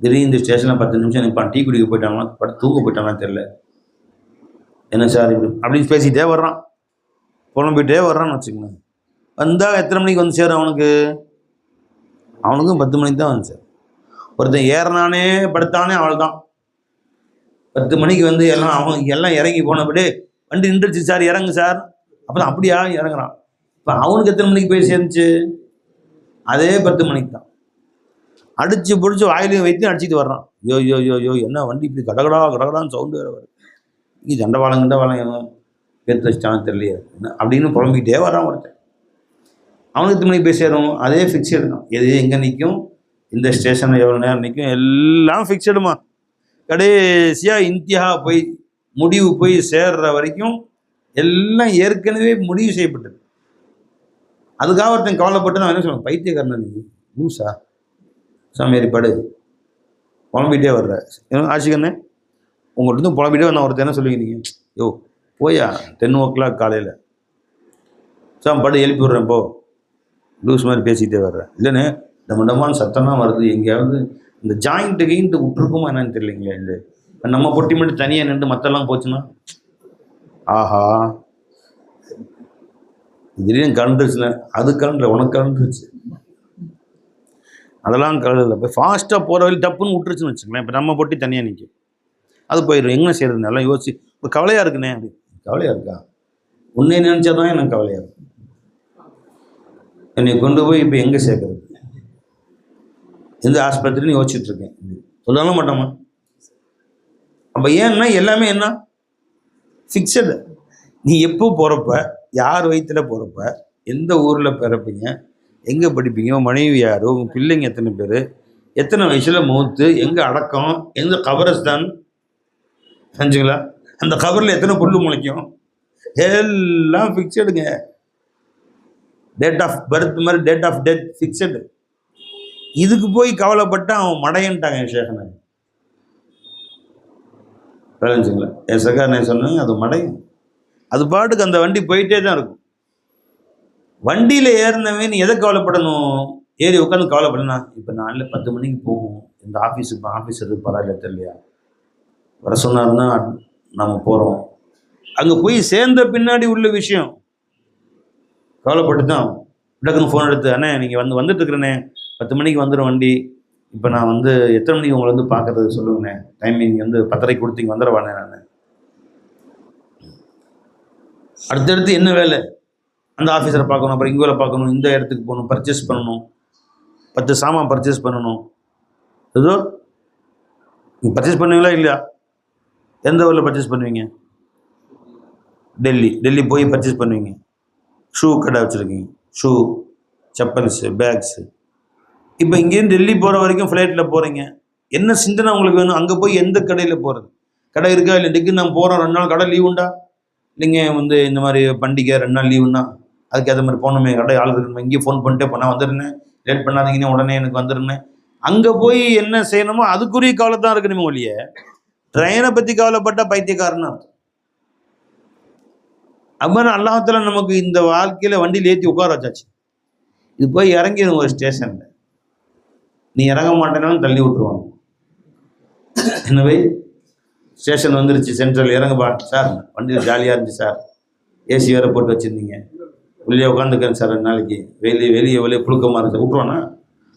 A: திடீர்னு இந்த ஸ்டேஷனில் 10 நிமிஷம் நிற்பான், டீ குடிக்க போயிட்டானா பட்டு தூங்க போயிட்டானா தெரியல, என்ன சார் இப்படி அப்படின்னு பேசிகிட்டே வர்றான், புலம்பிகிட்டே வர்றான்னு வச்சுக்கோங்க. வந்தால் எத்தனை மணிக்கு வந்து சேரும் அவனுக்கும் 10 மணிக்கு தான் வந்து சார். ஒருத்தன் ஏறினானே படுத்தானே அவள் தான் 10 மணிக்கு வந்து எல்லாம் இறங்கி போனபடி வண்டி நின்றுச்சு சார் இறங்கு சார். அப்போ தான் அப்படியா இறங்குறான். இப்போ அவனுக்கு எத்தனை மணிக்கு போய் சேர்ந்துச்சு? அதே 10 மணிக்கு தான். அடித்து பிடிச்சி வாயிலையும் வைத்து அடிச்சுட்டு வர்றான். யோ என்ன வண்டி இப்படி கடகடான்னு சவுண்டு வேறு வருது, இங்கே சண்டவாளம் எடுத்து வச்சிட்டான்னு தெரியலையே என்ன அப்படின்னு புலம்பிக்கிட்டே வர்றான் ஒருத்தன். அவனுக்கு எத்தனை மணிக்கு போய் சேரும்? அதே ஃபிக்ஸடு தான். எது எங்கே நிற்கும், இந்த ஸ்டேஷனில் எவ்வளோ நேரம் நிற்கும், எல்லாம் ஃபிக்ஸடுமா. கடைசியாக இந்தியா போய் முடிவு போய் சேர்ற வரைக்கும் எல்லாம் ஏற்கனவே முடிவு செய்யப்பட்டது. அதுக்காக ஒருத்தன் கவலைப்பட்டு நான் என்ன சொல்லுவேன், பைத்தியக்காரன் நீ லூசா சாமியாரி படு புலம்பிகிட்டே வர்ற ஆசிக்கண்ணே உங்கள்கிட்ட புலம்பிகிட்டே வந்தால் ஒருத்தர் என்ன சொல்லுவீங்க நீங்கள், யோ போயா 10 o'clock காலையில் சாம் படு எழுப்பி விட்றேன் போ, லூஸ் மாதிரி பேசிக்கிட்டே வர்றேன். இல்லைன்னு டமான சத்தமாக வருது, எங்கேயாவது இந்த ஜாயிண்ட்டு விட்டுருக்குமா என்னன்னு தெரியலைங்களே. இந்த நம்ம பொட்டி மட்டும் தனியாக நின்று மற்றெல்லாம் போச்சுன்னா ஆஹா திடீர்னு கலந்துருச்சுல, அது கலந்துல உனக்கு கலந்துருச்சு, அதெல்லாம் கலந்துல போய் ஃபாஸ்ட்டாக போகிற வழி டப்புன்னு விட்டுருச்சுன்னு வச்சுக்கலாம். இப்போ நம்ம பொட்டி தனியாக நிற்கும், அது போயிடும். எங்கே செய்கிறது நல்லா யோசிச்சு இப்போ கவலையாக இருக்குண்ணே. அப்படி கவலையாக இருக்கா? உன்னை நினச்சா தான் எனக்கு கவலையாக இருக்கும். என்னை கொண்டு போய் இப்போ எங்கே சேர்க்கறது, எந்த ஆஸ்பத்திரின்னு யோசிச்சுட்ருக்கேன். சொல்லலாம் மாட்டோமா? அப்போ ஏன்னா எல்லாமே என்ன ஃபிக்ஸடு. நீ எப்போ போகிறப்ப, யார் வயிற்றில் போகிறப்ப, எந்த ஊரில் பிறப்பீங்க, எங்கே படிப்பீங்க, மனைவி யார், உங்கள் பிள்ளைங்க எத்தனை பேர், எத்தனை வயசில் மௌத்து, எங்கே அடக்கம், எந்த கபரஸ்தான் செஞ்சுங்களா, அந்த கபரில் எத்தனை புல் முளைக்கும், எல்லாம் ஃபிக்ஸடுங்க. டேட் ஆஃப் பர்த் மாதிரி டேட் ஆஃப் டெத் ஃபிக்ஸடு. இதுக்கு போய் கவலைப்பட்டு அவன் மடையன்ட்டாங்க சேகனை. விளைஞ்சுங்களா என் சகாரனை சொன்னாங்க, அது மடையும். அது பாட்டுக்கு அந்த வண்டி போயிட்டே தான் இருக்கும். வண்டியில் ஏறினவன் நீ எதை கவலைப்படணும்? ஏறி உட்காந்து கவலைப்படனா, இப்போ நாளில் 10 மணிக்கு போகும், இந்த ஆஃபீஸ் இருப்பாரா இல்லை தெரியலையா, வர சொன்னாருன்னா நம்ம போகிறோம். அங்கே போய் சேர்ந்த பின்னாடி உள்ள விஷயம் கவலைப்பட்டு தான் டக்குன்னு ஃபோன் எடுத்து, அண்ணே நீங்கள் வந்துட்டு இருக்கிறேண்ணே, 10 மணிக்கு வந்துடும் வண்டி, இப்போ நான் எத்தனை மணிக்கு உங்களை பார்க்குறது சொல்லுங்கண்ணே, டைமிங் 10:30 கொடுத்தீங்க வந்துடுவாண்ணே. நான் அடுத்தடுத்து என்ன வேலை, அந்த ஆஃபீஸரை பார்க்கணும், அப்புறம் இங்கே பார்க்கணும், இந்த இடத்துக்கு போகணும், பர்ச்சேஸ் பண்ணணும், 10 சாமான் பர்ச்சேஸ் பண்ணணும். ஏதோ நீங்கள் பர்ச்சேஸ் பண்ணுவீங்களா இல்லையா? எந்த ஊரில் பர்ச்சேஸ் பண்ணுவீங்க? டெல்லி போய் பர்ச்சேஸ் பண்ணுவீங்க. ஷூ கடை வச்சுருக்கீங்க, ஷூ, செப்பல்ஸு, பேக்ஸு. இப்போ இங்கேருந்து டெல்லி போகிற வரைக்கும் ஃப்ளைட்டில் போகிறீங்க, என்ன சிந்தனை உங்களுக்கு வேணும்? அங்கே போய் எந்த கடையில் போகிறது, கடை இருக்கா இல்லை, டிக்கு நம்ம போகிறோம் 2 நாள் கடை லீவ் உண்டா, இல்லைங்க இந்த மாதிரி பண்டிகை 2 நாள் லீவுன்னா அதுக்கு ஏற்ற மாதிரி போகணுமே, கடை ஆள் இருக்கணுமே, இங்கேயே ஃபோன் பண்ணிட்டே போனால் வந்துடுனேன், லேட் பண்ணாதீங்கன்னு உடனே எனக்கு வந்துடுனேன். அங்கே போய் என்ன செய்யணுமோ அதுக்குரிய கவலை தான் இருக்கணுமே ஒழிய ட்ரெயினை பற்றி கவலைப்பட்டால் பைத்தியக்காரனா. அது மாதிரி அல்லாஹ்தாலா நமக்கு இந்த வாழ்க்கையில் வண்டியில் ஏற்றி உட்கார வச்சாச்சு. இது போய் இறங்கிடும் ஒரு ஸ்டேஷனில், நீ இறங்க மாட்டேனாலும் தள்ளி விட்டுருவாங்க. எனவே ஸ்டேஷன் வந்துருச்சு, சென்ட்ரல் இறங்குப்பா சார், வண்டியில் ஜாலியாக இருந்துச்சு சார், ஏசி வேறு போட்டு வச்சுருந்தீங்க, வெளியே உட்காந்துக்கிறேன் சார் 2 நாளைக்கு, வெளியே புழுக்கமாக இருந்துச்சு, விட்ருவானா?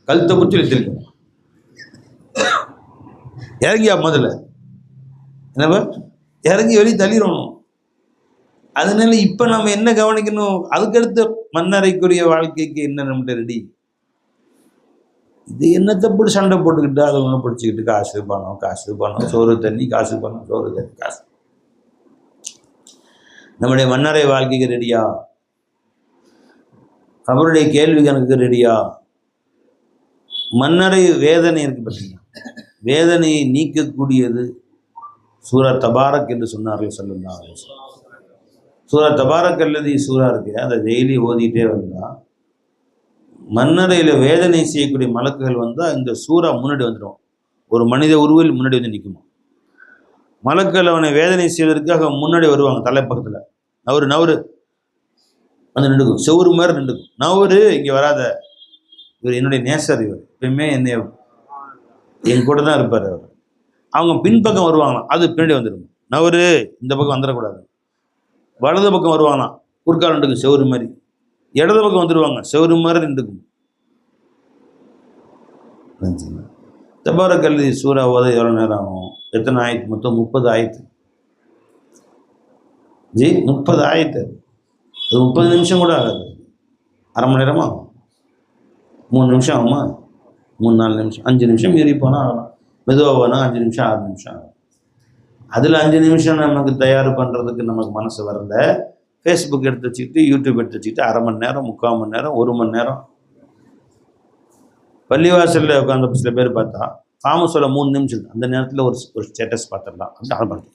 A: கழுத்தை பிடிச்சி வச்சிருக்கேன், இறங்கியா முதல்ல என்னப்பா, இறங்கி வெளியே தள்ளிடணும். அதனால இப்போ நம்ம என்ன கவனிக்கணும், அதுக்கடுத்து மன்னரைக்குரிய வாழ்க்கைக்கு என்ன நம்மகிட்ட ரெடி. இது என்னத்தை போட்டு சண்டை போட்டுக்கிட்டு அதை ஒன்று பிடிச்சிக்கிட்டு காசு பணம் சோறு தண்ணி, காசு பணம் சோறு தண்ணி காசு. நம்முடைய மன்னரை வாழ்க்கைக்கு ரெடியா? அவருடைய கேள்வி கணக்கு ரெடியா? மன்னரை வேதனை இருக்கு பார்த்தீங்கன்னா, வேதனையை நீக்கக்கூடியது சூரா தபாரக் என்று சொன்னார்கள் ஸல்லல்லாஹு அலைஹி வஸல்லம். சூரா தபாரக் அல்லதி சூரா இருக்கு, அதை டெய்லி ஓதிட்டே வந்தா மன்னரையில் வேதனை செய்யக்கூடிய மலக்குகள் வந்தால் இந்த சூறா முன்னாடி வந்துடும். ஒரு மனித உருவில் முன்னாடி வந்து நிற்குமா. மலக்குகள் அவனை வேதனை செய்வதற்காக முன்னாடி வருவாங்க. தலைப்பக்கத்தில் நவரு வந்து நின்றுக்கும், செவுறு மாதிரி நின்றுக்கும். நவரு இங்கே வராத, இவர் என்னுடைய நேசர், இவர் எப்பயுமே என்னை என் கூட தான் இருப்பார் அவர். அவங்க பின்பக்கம் வருவாங்களாம், அது பின்னாடி வந்துடும். நவரு இந்த பக்கம் வந்துடக்கூடாது. வலது பக்கம் வருவாங்களாம், குறுக்கால் நின்றுக்கும் செவுறு மாதிரி. இடது பக்கம் வந்துடுவாங்க, செவரு மாதிரி நின்றுக்கும். தபாரக் அல்லதி சூறா ஓத எவ்வளோ நேரம் ஆகும்? எத்தனை ஆயத்து? மொத்தம் 30 ஆயத்து. 30 ஆயத்து. அது 30 நிமிஷம் கூட ஆகாது, அரை மணி நேரமா ஆகும். 3 நிமிஷம் ஆகுமா? 3-4 நிமிஷம், 5 நிமிஷம் மீறி போனால் ஆகலாம். மெதுவாக போனால் 5 நிமிஷம் 6 நிமிஷம் ஆகும். அதில் 5 நிமிஷம் நமக்கு தயார் பண்ணுறதுக்கு நமக்கு மனசு வரல. ஃபேஸ்புக் எடுத்து வச்சுக்கிட்டு, யூடியூப் எடுத்து வச்சுக்கிட்டு, அரை மணி நேரம், 3/4 மணி நேரம், 1 மணி நேரம். பள்ளிவாசலில் உட்காந்து சில பேர் பார்த்தா காமசோல 3 நிமிஷம், அந்த நேரத்தில் ஒரு ஸ்டேட்டஸ் பார்த்துடலாம். அப்படி ஆரம்பிச்சு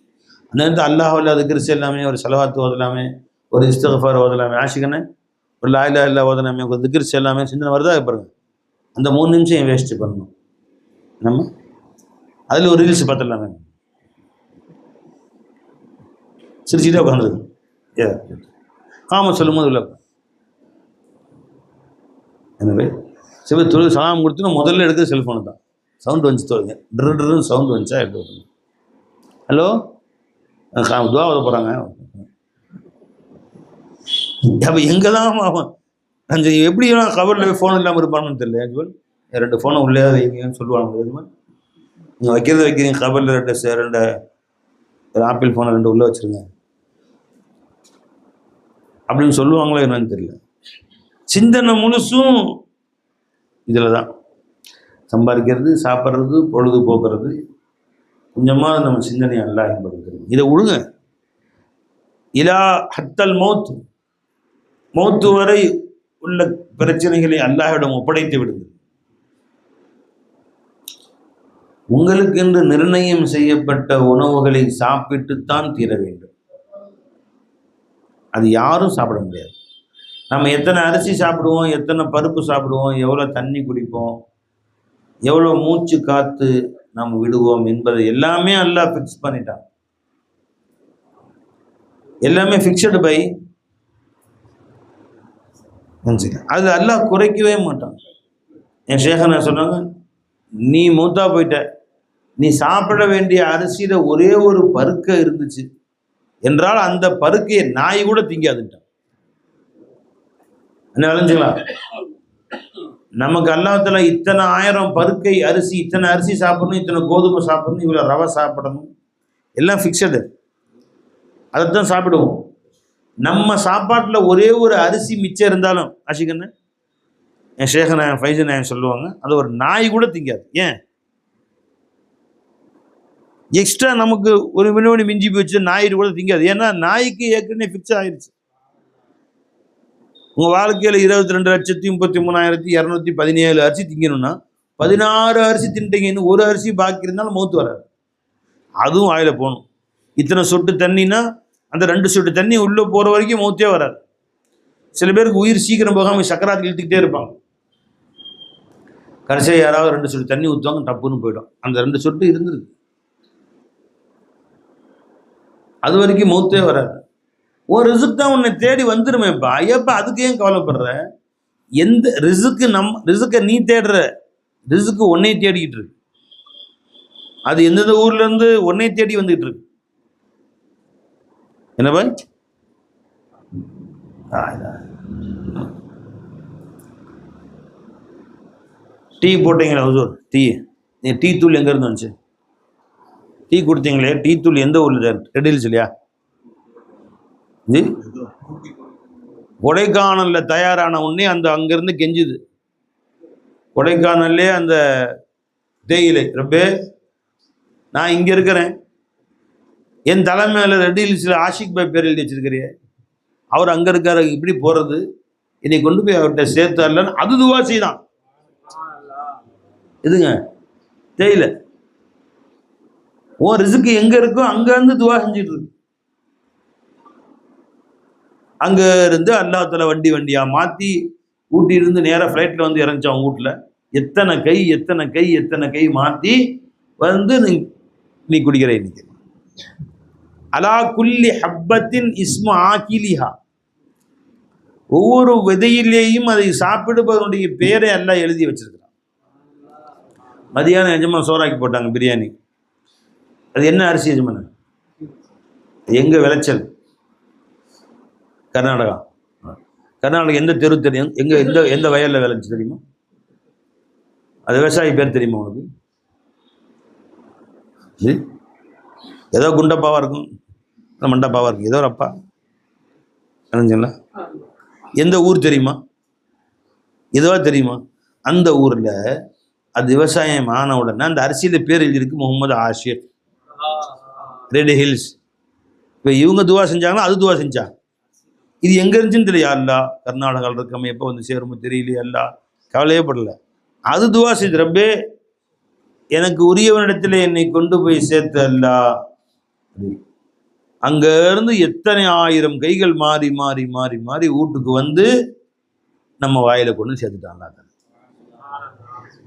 A: அந்த நேரத்தில் அல்லாஹ் அது கிறிஸ்து எல்லாமே, ஒரு செலவாத்து ஓதலாமே, ஒரு இஸ்திக்ஃபார் ஓதலாமே, ஆஷிகனே ஒரு லா இலாஹ இல்லல்லாஹ் ஓதலாமே, ஒரு திக்ர் எல்லாமே சிந்தனை வருதா பாருங்க. அந்த 3 நிமிஷம் வேஸ்ட் பண்ணணும். நம்ம அதில் ஒரு ரீல்ஸ் பார்த்துடலாமே, சிரிச்சுட்டே உட்காந்துருக்கு. சொல்லும் போது இல்லை. எனவே தொழில் சலாம் கொடுத்து முதல்ல எடுக்கிறது செல்ஃபோனு தான். சவுண்டு வந்துச்சு தோறுங்க, ட்ருன்னு சவுண்டு வந்துச்சா எடுத்து விட்டுருங்க. ஹலோ, துவா ஓத போகிறாங்க. அப்போ எங்கே தான் அந்த எப்படி கவரில் ஃபோன் இல்லாமல் இருப்பாங்கன்னு தெரியல. ஜுவல் 2 ஃபோனை உள்ளே வைங்கன்னு சொல்லுவாங்க. நீங்கள் வைக்கிறீங்க கவரில் 2 ஆப்பிள் ஃபோனை 2 உள்ளே வச்சுருங்க அப்படின்னு சொல்லுவாங்களோ என்னன்னு தெரியல. சிந்தனை முழுசும் இதில் தான். சம்பாதிக்கிறது, சாப்பிட்றது, பொழுது போக்குறது, கொஞ்சமாக நம்ம சிந்தனை அல்லாஹ் என்பது. இதை விடுங்க. இலா ஹத்தல் மௌத்து வரை உள்ள பிரச்சனைகளை அல்லாஹ்விடம் ஒப்படைத்து விடுங்க. உங்களுக்கென்று நிர்ணயம் செய்யப்பட்ட உணவுகளை சாப்பிட்டுத்தான் தீர வேண்டும். அது யாரும் சாப்பிட முடியாது. நம்ம எத்தனை அரிசி சாப்பிடுவோம், எத்தனை பருப்பு சாப்பிடுவோம், எவ்வளோ தண்ணி குடிப்போம், எவ்வளோ மூச்சு காத்து நாம் விடுவோம் என்பதை எல்லாமே அல்லாஹ் ஃபிக்ஸ் பண்ணிட்டான். எல்லாமே ஃபிக்ஸடு பை. அது அல்லாஹ் குறைக்கவே மாட்டான். என் ஷேகனா சொன்னாங்க, நீ மூத்தா போயிட்ட, நீ சாப்பிட வேண்டிய அரிசியில் ஒரே ஒரு பருக்கை இருந்துச்சு என்றால் அந்த பருக்கையை நாய் கூட திங்காதுட்டான். என்ன விளைஞ்சுங்களா? நமக்கு அல்லாஹ்வுத்தாலா இத்தனை 1000 பருக்கை அரிசி, இத்தனை அரிசி சாப்பிடணும், இத்தனை கோதுமை சாப்பிடணும், இவ்வளோ ரவை சாப்பிடணும், எல்லாம் ஃபிக்ஸடு. அதைத்தான் சாப்பிடுவோம். நம்ம சாப்பாட்டில் ஒரே ஒரு அரிசி மிச்சம் இருந்தாலும் ஆஷிகண்ணு, என் ஷேகநாயன் ஃபைசநாயன் சொல்லுவாங்க, அது ஒரு நாய் கூட திங்காது. ஏன்? எக்ஸ்ட்ரா நமக்கு ஒரு மினிமணி மிஞ்சி போச்சு, நாய் கூட திங்காது. ஏன்னா நாய்க்கு ஏற்கனவே ஃபிக்ஸ் ஆயிடுச்சு. உங்கள் வாழ்க்கையில் 22,33,217 அரிசி திங்கணும்னா 16 அரிசி தின்ட்டீங்க, இன்னும் ஒரு அரிசி பாக்கி இருந்தாலும் மௌத்து வராது. அதுவும் வாயில போகணும். இத்தனை சொட்டு தண்ணினா அந்த 2 சொட்டு தண்ணி உள்ளே போகிற வரைக்கும் மௌத்தே வராது. சில பேருக்கு உயிர் சீக்கிரம் போகாமல் சக்கராத்து இழுத்துக்கிட்டே இருப்பாங்க. கடைசியாக யாராவது 2 சொட்டு தண்ணி ஊற்றுவாங்க, டப்புன்னு போயிடும். அந்த 2 சொட்டு இருந்துருக்கு, அது வரைக்கும் மௌத்தே வராது. ஒரு ரிசுக்கு தான் உன்னை தேடி வந்துருமேப்பா, ஐயப்பா அதுக்கு ஏன் கவலைப்படுற? எந்த ரிசுக்கை நீ தேடுற, ரிசுக்கு உன்னை தேடிக்கிட்டு இருக்கு. அது எந்தெந்த ஊர்ல இருந்து உன்னை தேடி வந்துகிட்டு இருக்கு. என்ன பாய்? டீ போட்டீங்களா ஹுசூர்? டீ தூள் எங்க இருந்து வந்துச்சு? டீ கொடுத்தீங்களே, டீ தூள் எந்த ஊர்ல? ரெட் ஹில்ஸ் இல்லையா? ஜி கொடைக்கானலில் தயாரான உடனே அந்த அங்கேருந்து கெஞ்சுது. கொடைக்கானல்லே அந்த தேயிலை, ரப்பே நான் இங்கே இருக்கிறேன், என் தலைமையில் ரெட் ஹில்ஸில் ஆஷிக் பாய் பேர் எழுதி வச்சிருக்கிறிய, அவர் அங்கே இருக்காரு, இப்படி போகிறது, என்னை கொண்டு போய் அவர்கிட்ட சேர்த்தார்லன்னு அது துவா செய்தான். இதுங்க தேயிலை உன் ரிசுக்கு எங்கே இருக்கோ அங்கேருந்து துவா செஞ்சுட்டு இருக்கு. அங்கே இருந்து அல்லாஹ்தாலா வண்டி வண்டியாக மாற்றி ஊட்டியிருந்து நேராக ஃப்ளைட்டில் வந்து இறங்கிச்சான் அவங்க வீட்டில். எத்தனை கை மாற்றி வந்து நீ குடிக்கிற. இன்னைக்கு அலா குல்லி ஹப்பத்தின் இஸ்மு ஆக்கிலிஹா, ஒவ்வொரு விதையிலேயும் அதை சாப்பிடுபவனுடைய பேரை எல்லாம் எழுதி வச்சிருக்கிறான். மதியானம் எஜமான சோறாக்கி போட்டாங்க பிரியாணி. அது என்ன அரிசி எஜமான? எங்க விளைச்சல்? கர்நாடகா. எந்த தெரு தெரியும்? எந்த வயலில் விளைச்சு தெரியுமா? அது விவசாயி பேர் தெரியுமா உனக்கு? ஏதோ குண்டப்பாவாக இருக்கும், மண்டப்பாவாக இருக்கும், ஏதோ ஒரு அப்பா நினைச்சுங்களா? எந்த ஊர் தெரியுமா? எதுவா தெரியுமா? அந்த ஊரில் அது விவசாயம் ஆன உடனே அந்த அரிசியில் பேர் எழுதியிருக்கு முகமது ஆஷிர், ரெட் ஹில்ஸ். இப்போ இவங்க துவா செஞ்சாங்கன்னா அது துவா செஞ்சா. இது எங்கே இருந்துச்சுன்னு தெரியா? அல்லா கர்நாடகாவில் இருக்கமே, எப்போ வந்து சேருமோ தெரியலையே, அல்லா கவலையே படலை. அது துவா செய்து, ரப்பே எனக்கு உரியவனிடத்தில் என்னை கொண்டு போய் சேர்த்து அல்லா. அங்கேருந்து எத்தனை ஆயிரம் கைகள் மாறி மாறி மாறி மாறி வீட்டுக்கு வந்து நம்ம வாயில கொண்டு சேர்த்துட்டாங்க.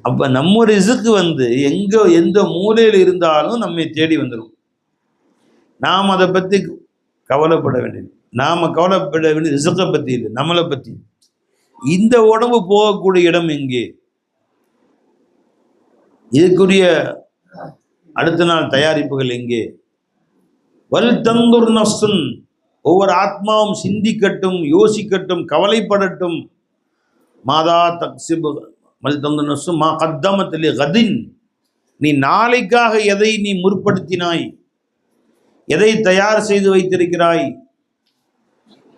A: அப்போ நம்ம ரிசுக்கு வந்து எந்த மூலையில் இருந்தாலும் நம்மை தேடி வந்துடும். நாம் அதை பற்றி கவலைப்பட வேண்டியது. நாம் கவலைப்பட வேண்டியது ரிசுக்கை பற்றி இல்லை, நம்மளை பற்றி. இந்த உடம்பு போகக்கூடிய இடம் எங்கே? இதுக்குரிய அடுத்த நாள் தயாரிப்புகள் எங்கே? வல் தந்துர் நஃப்சுன், ஒவ்வொரு ஆத்மாவும் சிந்திக்கட்டும், யோசிக்கட்டும், கவலைப்படட்டும். மாதா தக்ஸிபு வல் தந்துர் நஃப்சு மா கத்தமத் லி கதின், நீ நாளைக்காக எதை நீ முற்படுத்தினாய், எதை தயார் செய்து வைத்திருக்கிறாய்,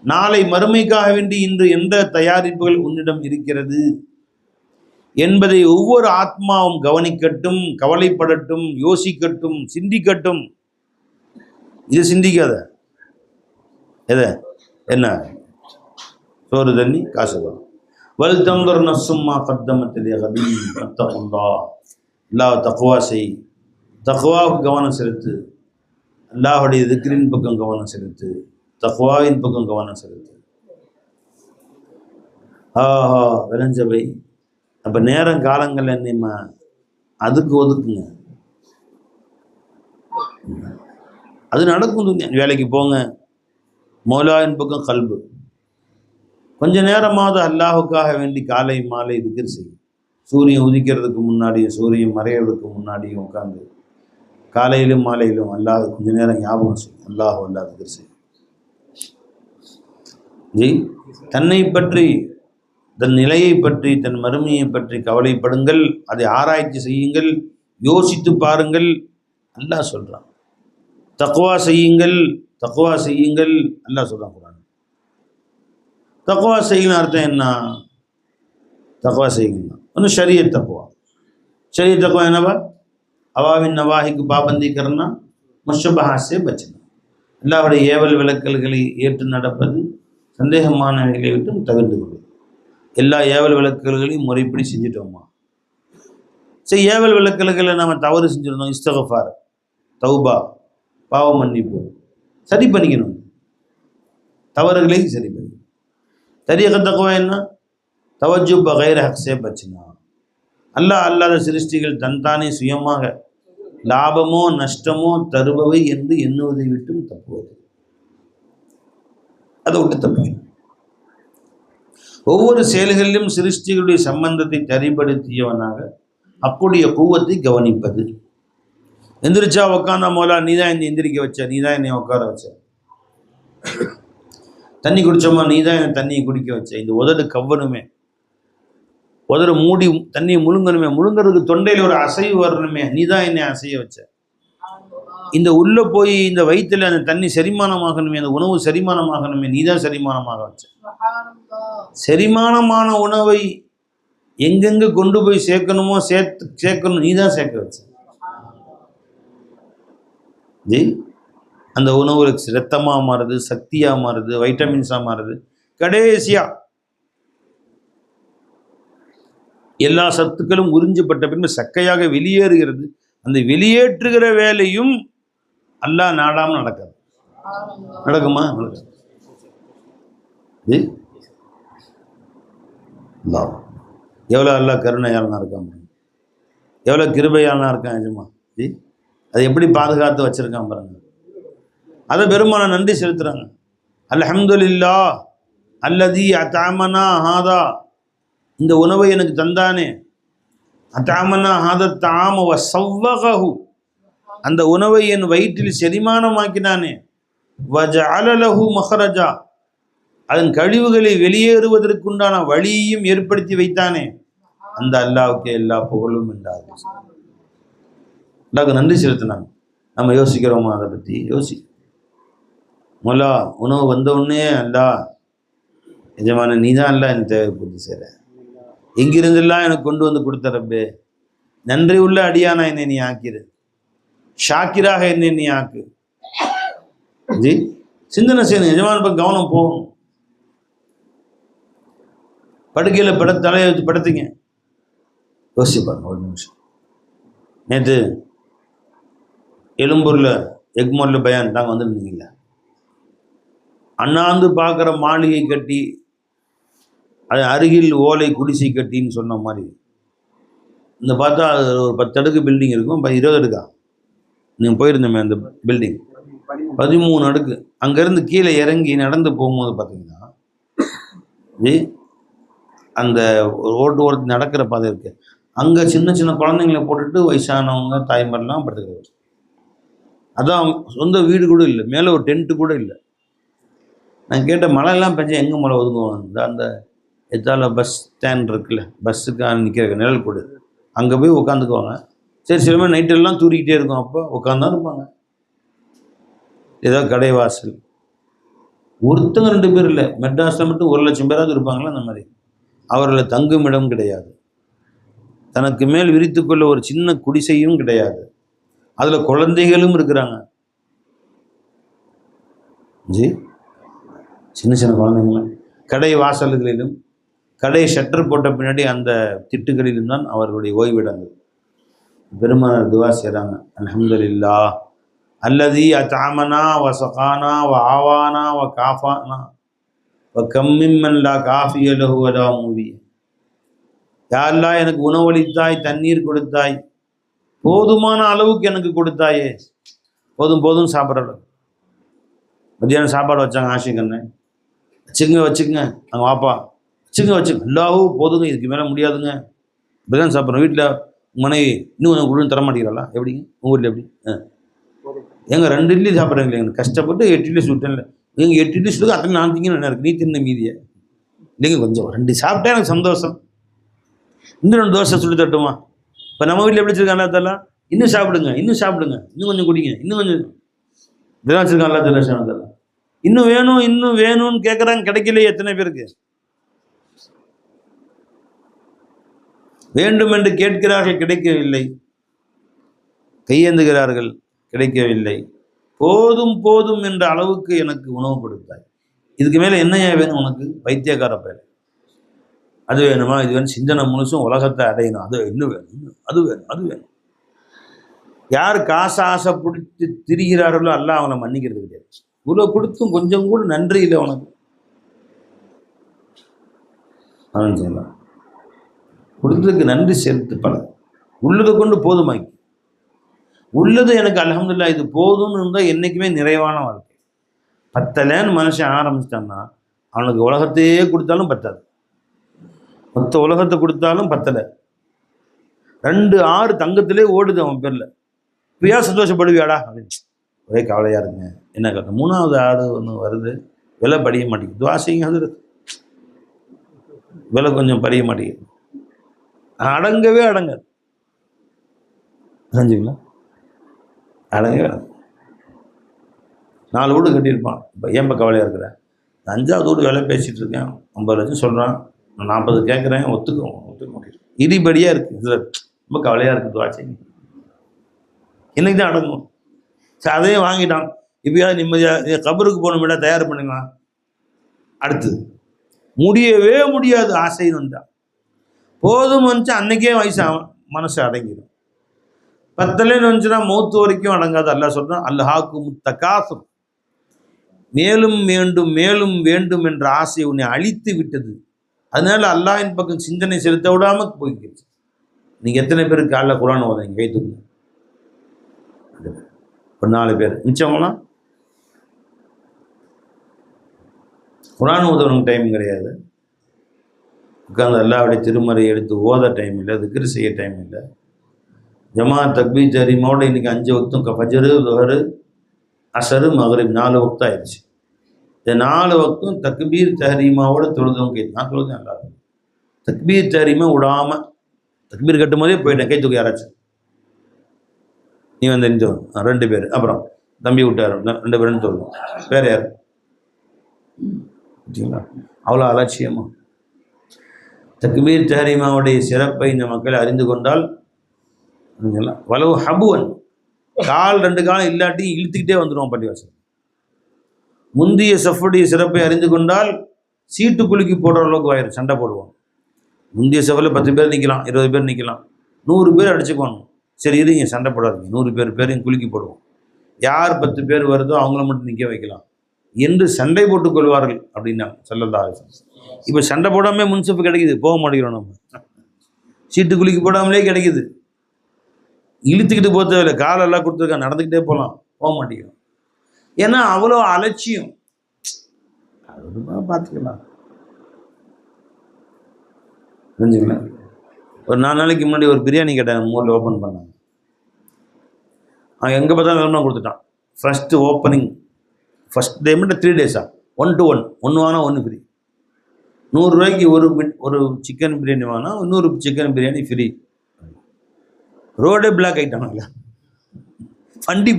A: நாளை மறுமைக்காக வேண்டி இன்று எந்த தயாரிப்புகள் உன்னிடம் இருக்கிறது என்பதை ஒவ்வொரு ஆத்மாவும் கவனிக்கட்டும், கவலைப்படட்டும், யோசிக்கட்டும், சிந்திக்கட்டும். இது சிந்திக்காத எதை? என்ன? சோறு தண்ணி காசு வரும். வல் தந்தர் நஃப்சும்மா கத்தமத் லி கதின் வத்தகுல்லாஹ், அல்லாஹ் தக்வா செய், தக்வாவுக்கு கவனம் செலுத்து, அல்லாஹுடைய திக்ரின் பக்கம் கவனம் செலுத்து, தக்வாவின் பக்கம் கவனம் செலுத்து. ஆஹா விளைஞ்சவை. அப்போ நேரம் காலங்கள் என்னம்மா அதுக்கு ஒதுக்குங்க. அது நடக்கும். வேலைக்கு போங்க, மௌலாவின் பக்கம் கல்பு. கொஞ்ச நேரமாவது அல்லாஹுக்காக வேண்டி காலை மாலை திக்ர் செய்யும். சூரியன் உதிக்கிறதுக்கு முன்னாடியும் சூரியன் மறையிறதுக்கு முன்னாடியும் உட்காந்து காலையிலும் மாலையிலும் அல்லாஹ் கொஞ்ச நேரம் ஞாபகம் செய்யும். அல்லாஹ் அல்லாஹ் திக்ர் செய்யும். ஜி தன்னை பற்றி, தன் நிலையை பற்றி, தன் மறுமையை பற்றி கவலைப்படுங்கள், அதை ஆராய்ச்சி செய்யுங்கள், யோசித்து பாருங்கள். அல்லாஹ் சொல்கிறான் தக்வா செய்யுங்கள், தக்வா செய்யுங்கள். அல்லாஹ் சொல்கிறான் குர்ஆன். தக்வா செய்யணும் அர்த்தம் என்ன? தக்வா செய்யுங்க ஒன்று ஷரியத் தக்வா. ஷரியத் தக்வா என்னவா? அவாவின் நவாஹிக்கு பாபந்தி கர்னா, முஷபஹாஸே பச்சனா. அல்லாஹ்வுடைய ஏவல் விளக்கல்களை ஏற்று நடப்பது, சந்தேகமானவைகளை விட்டு தவிர்த்து கொள்வது. எல்லா ஏவல் விளக்கல்களையும் முறைப்படி செஞ்சுட்டோமா? சரி, ஏவல் விளக்கல்களை நம்ம தவறு செஞ்சுருந்தோம், இஸ்திக்ஃபார், தௌபா, பாவ மன்னிப்பு, சரி பண்ணிக்கணும். தவறுகளை சரி பண்ணிக்கணும். தரீக தக்வா என்ன? தவஜ்ஜு பகைர ஹக்ஸே பச்சனா. அல்லாஹ் அல்லாத சிருஷ்டிகள் தன்தானே சுயமாக லாபமோ நஷ்டமோ தருபவை என்று எண்ணுவதை விட்டும் தப்புவது. அதை விட்டு தப்பு. ஒவ்வொரு செயல்களிலும் சிருஷ்டிகளுடைய சம்பந்தத்தை சரிபடுத்தியவனாக அக்குடைய கூவத்தை கவனிப்பது. எந்திரிச்சா உட்காந்தா மோலா நீ தான் என்னை எந்திரிக்க வச்ச, நீ தான் என்னை உட்கார வச்ச. தண்ணி குடித்தோமா நீ தான் என்னை தண்ணியை குடிக்க வச்ச. இந்த உதடு கவ்வணுமே, உதடு மூடி தண்ணியை முழுங்கணுமே, முழுங்கிறதுக்கு தொண்டையில் ஒரு அசைவு வரணுமே, நீ தான் என்னை அசைய வச்ச. இந்த உள்ளே போய் இந்த வயிற்றில் அந்த தண்ணி செரிமானமாகணுமே, அந்த உணவு செரிமானமாகணுமே, நீ தான் செரிமானமாக வச்ச. செரிமானமான உணவை எங்கெங்கே கொண்டு போய் சேர்க்கணுமோ சேர்க்கணும், நீ தான் சேர்க்க வச்ச. ஜி அந்த உணவு ரத்தமாக மாறுது, சக்தியாக மாறுது, வைட்டமின்ஸாக மாறுது. கடைசியாக எல்லா சத்துக்களும் உறிஞ்சப்பட்ட பின்பு சக்கையாக வெளியேறுகிறது. அந்த வெளியேற்றுகிற வேலையும் அல்லாஹ் நாடாமல் நடக்காது. நடக்குமா? நடக்காது. எவ்வளோ அல்லாஹ் கருணையாளனா இருக்கான், எவ்வளோ கிருபையாளனா இருக்கான் நிஜமா. ஜி அதை எப்படி பாதுகாத்து வச்சிருக்கான் பாருங்க. அதை பெருமான நன்றி செலுத்துறாங்க. அல்ஹம்துலில்லாஹ் அல்லதி அத்அமனா ஹாதா, இந்த உணவை எனக்கு தந்தானே. அத்அமனா ஹாதா தஆம வ ஸவ்வகஹு, அந்த உணவை என் வயிற்றில் செரிமானமாக்கினானே. வஜஅல லஹு மஹ்ரஜா, அதன் கழிவுகளை வெளியேறுவதற்குண்டான வழியையும் ஏற்படுத்தி வைத்தானே. அந்த அல்லாஹ்வுக்கு எல்லா புகழும் என்றார்கள். அல்லாஹ்வுக்கு நன்றி செலுத்தினாங்க. நம்ம யோசிக்கிறோமா அதை பற்றி? மொல்லா உணவு வந்த உடனே அல்லாஹ் எஜமான நீ தான் அல்ல எனக்கு தேவை பூர்த்தி செய்கிற, எங்கிருந்தெல்லாம் எனக்கு கொண்டு வந்து கொடுத்த ரப்பே, நன்றி உள்ள அடியானா என்னை நீ ஆக்கிரு, ஷாக்கிராக என்னை நீ ஆக்கு. ஜி சிந்தனை செய்யணும், எஜமான இப்போ கவனம் போகணும். படுக்கையில் தலையை வச்சு படுத்துங்க, யோசிப்பாங்க ஒரு நிமிஷம். நேற்று எழும்பூரில் எக்மோரில் பயான் தாங்க வந்துருந்தீங்களா? அண்ணாந்து பார்க்குற மாளிகை கட்டி அது அருகில் ஓலை குடிசை கட்டின்னு சொன்ன மாதிரி இந்த பார்த்தா அது ஒரு 10 அடுக்கு பில்டிங் இருக்கும், 20 அடுக்கா நீங்கள் போயிருந்தோமே அந்த பில்டிங் 13 அடுக்கு. அங்கேருந்து கீழே இறங்கி நடந்து போகும்போது பார்த்தீங்கன்னா அந்த ஓட்டு நடக்கிற பாதை இருக்குது. அங்கே சின்ன சின்ன குழந்தைங்களை போட்டுட்டு வயசானவங்க தாய்மாரெலாம் படுத்துக்கிறது. அதான் சொந்த வீடு கூட இல்லை, மேலே ஒரு டென்ட்டு கூட இல்லை. நான் கேட்ட மழையெல்லாம் பெஞ்சா எங்கே மழை ஒதுங்குவாங்க? அந்த எத்தால பஸ் ஸ்டாண்ட் இருக்குல்ல, பஸ்ஸுக்காக நிற்கிற நிழல் கூடு, அங்கே போய் உட்காந்துக்குவாங்க. சரி சில பேர் நைட்டெல்லாம் தூரிக்கிட்டே இருக்கும், அப்போ உட்காந்தான் இருப்பாங்க. ஏதோ கடைவாசல் ஒருத்தங்க 2 பேர் இல்லை, மெட்ராஸில் மட்டும் 1,00,000 பேராவது இருப்பாங்களா அந்த மாதிரி. அவர்களை தங்கும் இடம் கிடையாது, தனக்கு மேல் விரித்துக்கொள்ள ஒரு சின்ன குடிசையும் கிடையாது, அதில் குழந்தைகளும் இருக்கிறாங்க. ஜி சின்ன சின்ன குழந்தைங்களும் கடை வாசல்களிலும் கடை ஷட்டர் போட்ட பின்னாடி அந்த திட்டுகளிலும் தான் அவர்களுடைய ஓய்விடங்கள். பெருமானார் துவா செய்கிறாங்க, அல்ஹம்துலில்லாஹ் அல்லதி அத்அமனா வ ஸகானா வ ஆவானா வ காஃபானா வ கம்மிம்மன் லா காஃபிய லஹு வ லா மூவி. யா அல்லாஹ் எனக்கு உணவளித்தாய், தண்ணீர் கொடுத்தாய், போதுமான அளவுக்கு எனக்கு கொடுத்தாயே. போதும் போதும் சாப்பிட்ற மத்தியானம் சாப்பாடு வச்சாங்க, ஆஷிக்கண்ணே வச்சுக்கங்க நாங்கள் வாப்பா வச்சுங்க எல்லாவும் போதுங்க, இதுக்கு மேலே முடியாதுங்க, இப்படி தான் சாப்பிட்றோம். வீட்டில் மனைவி இன்னும் கொஞ்சம் கொடுன்னு தர மாட்டேங்கிறாளா? எப்படிங்க உங்கள் வீட்டில் எப்படி? எங்க 2 இட்லி சாப்பிட்றீங்களே, எனக்கு கஷ்டப்பட்டு 8 இட்லி சுட்டேன்ல, நீங்கள் 8 இட்லி சுட்டு அத்தனை நான் திங்கன்னு என்ன இருக்குது, நீ தின்ன மீதியை இல்லைங்க, கொஞ்சம் 2 சாப்பிட்டா எனக்கு சந்தோஷம், இன்னும் 2 தோசை சுட்டு தட்டுமா? இப்போ நம்ம வீட்டில் எப்படி வச்சுருக்காங்க? அல்லா தஆலா இன்னும் சாப்பிடுங்க, இன்னும் கொஞ்சம் குடிங்க, இன்னும் கொஞ்சம் இதெல்லாம் வச்சுருக்காங்க. அல்லா தஆலா இன்னும் வேணும்னு கேட்குறாங்க, கிடைக்கலையே எத்தனை பேருக்கு? வேண்டும் என்று கேட்கிறார்கள், கிடைக்கவில்லை, கையேந்துகிறார்கள், கிடைக்கவில்லை. போதும் போதும் என்ற அளவுக்கு எனக்கு உணவு கொடுத்தாய், இதுக்கு மேலே என்னையா வேணும் உனக்கு? பைத்தியக்கார பேர், அது வேணுமா இது வேணும், சிந்தனை முழுசும் உலகத்தை அடையணும், அது இன்னும் வேணும், அது வேணும். யார் காசு ஆசை பிடிச்சி திரிகிறார்களோ அல்லாஹ் அவனை மன்னிக்கிறது கிடையாது. இவ்வளோ கொடுத்தும் கொஞ்சம் கூட நன்றி இல்லை உனக்கு. அவன் சொல்லலாம், கொடுத்ததுக்கு நன்றி சேர்த்து பல உள்ளதை கொண்டு போதுமாக்கி, உள்ளது எனக்கு அல்ஹம்துலில்லாஹ் இது போதும்னு இருந்தால் என்றைக்குமே நிறைவான வாழ்க்கை. பத்தலைன்னு மனுஷன் ஆரம்பிச்சிட்டான்னா அவனுக்கு உலகத்தையே கொடுத்தாலும் பத்தாது, மொத்த உலகத்தை கொடுத்தாலும் பத்தலை. 2 ஆறு தங்கத்திலே ஓடுது அவன் பேரில். இப்பயா சந்தோஷப்படுவியாடா அப்படின்னு ஒரே கவலையாக இருங்க. என்ன கட்டணும்? 3வது ஆடு ஒன்று வருது, விலை படிய மாட்டேங்குது, துவா செய்யுங்க, அது விலை கொஞ்சம் படிய மாட்டேங்குது, அடங்கவே அடங்காது. செஞ்சுங்களா? அடங்கவே 4 வீடு கட்டியிருப்பான். இப்போ ஏன் கவலையாக இருக்கிறேன், 5வது வீடு வேலை பேசிகிட்டு இருக்கேன், 50 லட்சம் சொல்கிறான், நான் 40 கேட்குறேன், ஒத்துக்க முடியும், இடிபடியாக இருக்குது, இதில் ரொம்ப கவலையாக இருக்குது, வாட்சி இன்னைக்கு தான் அடங்கும். சரி, அதையும் வாங்கிட்டான். இப்போயாவது நிம்மதியாக கபருக்கு போகணும்னா தயார் பண்ணுங்க. அடுத்து முடியவே முடியாது, ஆசைன்னு வந்தால் போதும் வந்துச்சு, அன்னைக்கே வயசாகும், மனசு அடங்கிடும். 10லேன்னு வந்துச்சுன்னா மௌத்து வரைக்கும் அடங்காது. அல்லாஹ் சொல்கிறான், அல்ஹாக்கும் தகாசுர், மேலும் வேண்டும் மேலும் வேண்டும் என்ற ஆசை உன்னை அழித்து விட்டது. அதனால அல்லாஹ்வின் பக்கம் சிந்தனை செலுத்த விடாம போய்க்கிடுச்சு. நீங்கள் எத்தனை பேருக்கு காலைல குர்ஆன் ஓதுறீங்க? கை தூக்குங்க. ஒரு 4 பேர். மிச்சவங்களாம் குர்ஆன் ஓதுறவங்க டைம் கிடையாது, உட்காந்து அல்லாஹ்வுடைய திருமறை எடுத்து ஓத டைம் இல்லை, திக்ர் செய்ய டைம் இல்லை. ஜமாத் தக்பீர் தஹ்ரீமோட இன்றைக்கி 5 வக்தும் ஃபஜ்ரு லுஹர் அஸர் மக்ரிப் 4 வக்து ஆயிடுச்சு. இந்த 4 வக்தும் தக்பீர் தஹ்ரீமாவோட தொழுதவங்க நான் தொழுதேன். நல்லா தக்பீர் தஹ்ரீமா விடாமல் தக்பீர் கட்டும் போதே போயிட்டேன். கை தூக்கி யாராச்சும் நீ வந்து இந்த 2 பேர், அப்புறம் தம்பி விட்டார் 2 பேருன்னு தொழுவோம். வேறு யார்? பார்த்தீங்களா அவ்வளோ அலட்சியமாக. தக்பீர் தஹ்ரீமாவுடைய சிறப்பை இந்த மக்கள் அறிந்து கொண்டால் வலவு ஹபுவன், கால் 2 காலம் இல்லாட்டி இழுத்துக்கிட்டே வந்துடுவோம் பள்ளிவாசல். முந்திய சஃபுடைய சிறப்பை அறிந்து கொண்டால் சீட்டு குலுக்கி போடுற அளவுக்கு ஆயிரும், சண்டை போடுவோம். முந்திய சஃபில் 10 பேர் நிற்கலாம், 20 பேர் நிற்கலாம், 100 பேர் அடிச்சுக்குவாங்க. சரி இருங்க, சண்டை போடாதீங்க, 100 பேரையும் குலுக்கி போடுவோம், யார் 10 பேர் வருதோ அவங்கள மட்டும் நிற்க வைக்கலாம் என்று சண்டை போட்டுக் கொள்வார்கள் அப்படின்னா ஸல்லல்லாஹு அலைஹி வஸல்லம். இப்போ சண்டை போடாமல் முன்சப்பு கிடைக்குது, போக மாட்டேங்கிறோம். நம்ம சீட்டு குலுக்கி போடாமலே கிடைக்குது, இழுத்துக்கிட்டு போக தேவையில்லை, காலெல்லாம் கொடுத்துருக்காங்க, நடந்துக்கிட்டே போகலாம், போக மாட்டேங்கிறோம். ஏன்னா அவ்வளோ அலட்சியம். பார்த்துக்கலாம், புரிஞ்சுங்களா? ஒரு 4 நாளைக்கு முன்னாடி ஒரு பிரியாணி கேட்டேன், ஊரில் ஓப்பன் பண்ணாங்க. அவன் எங்கே பார்த்தா விளம்பரம் கொடுத்துட்டான். ஃபஸ்ட்டு ஓப்பனிங் ஃபஸ்ட் டே மட்டும் 3 days 1 to 1, 1 வாங்கினா 1 ஃப்ரீ. 100 ரூபாய்க்கு ஒரு சிக்கன் பிரியாணி வாங்கினா 100 சிக்கன் பிரியாணி ஃப்ரீ. ரோடே பிளாக் ஆகிட்டானுங்களா, வண்டி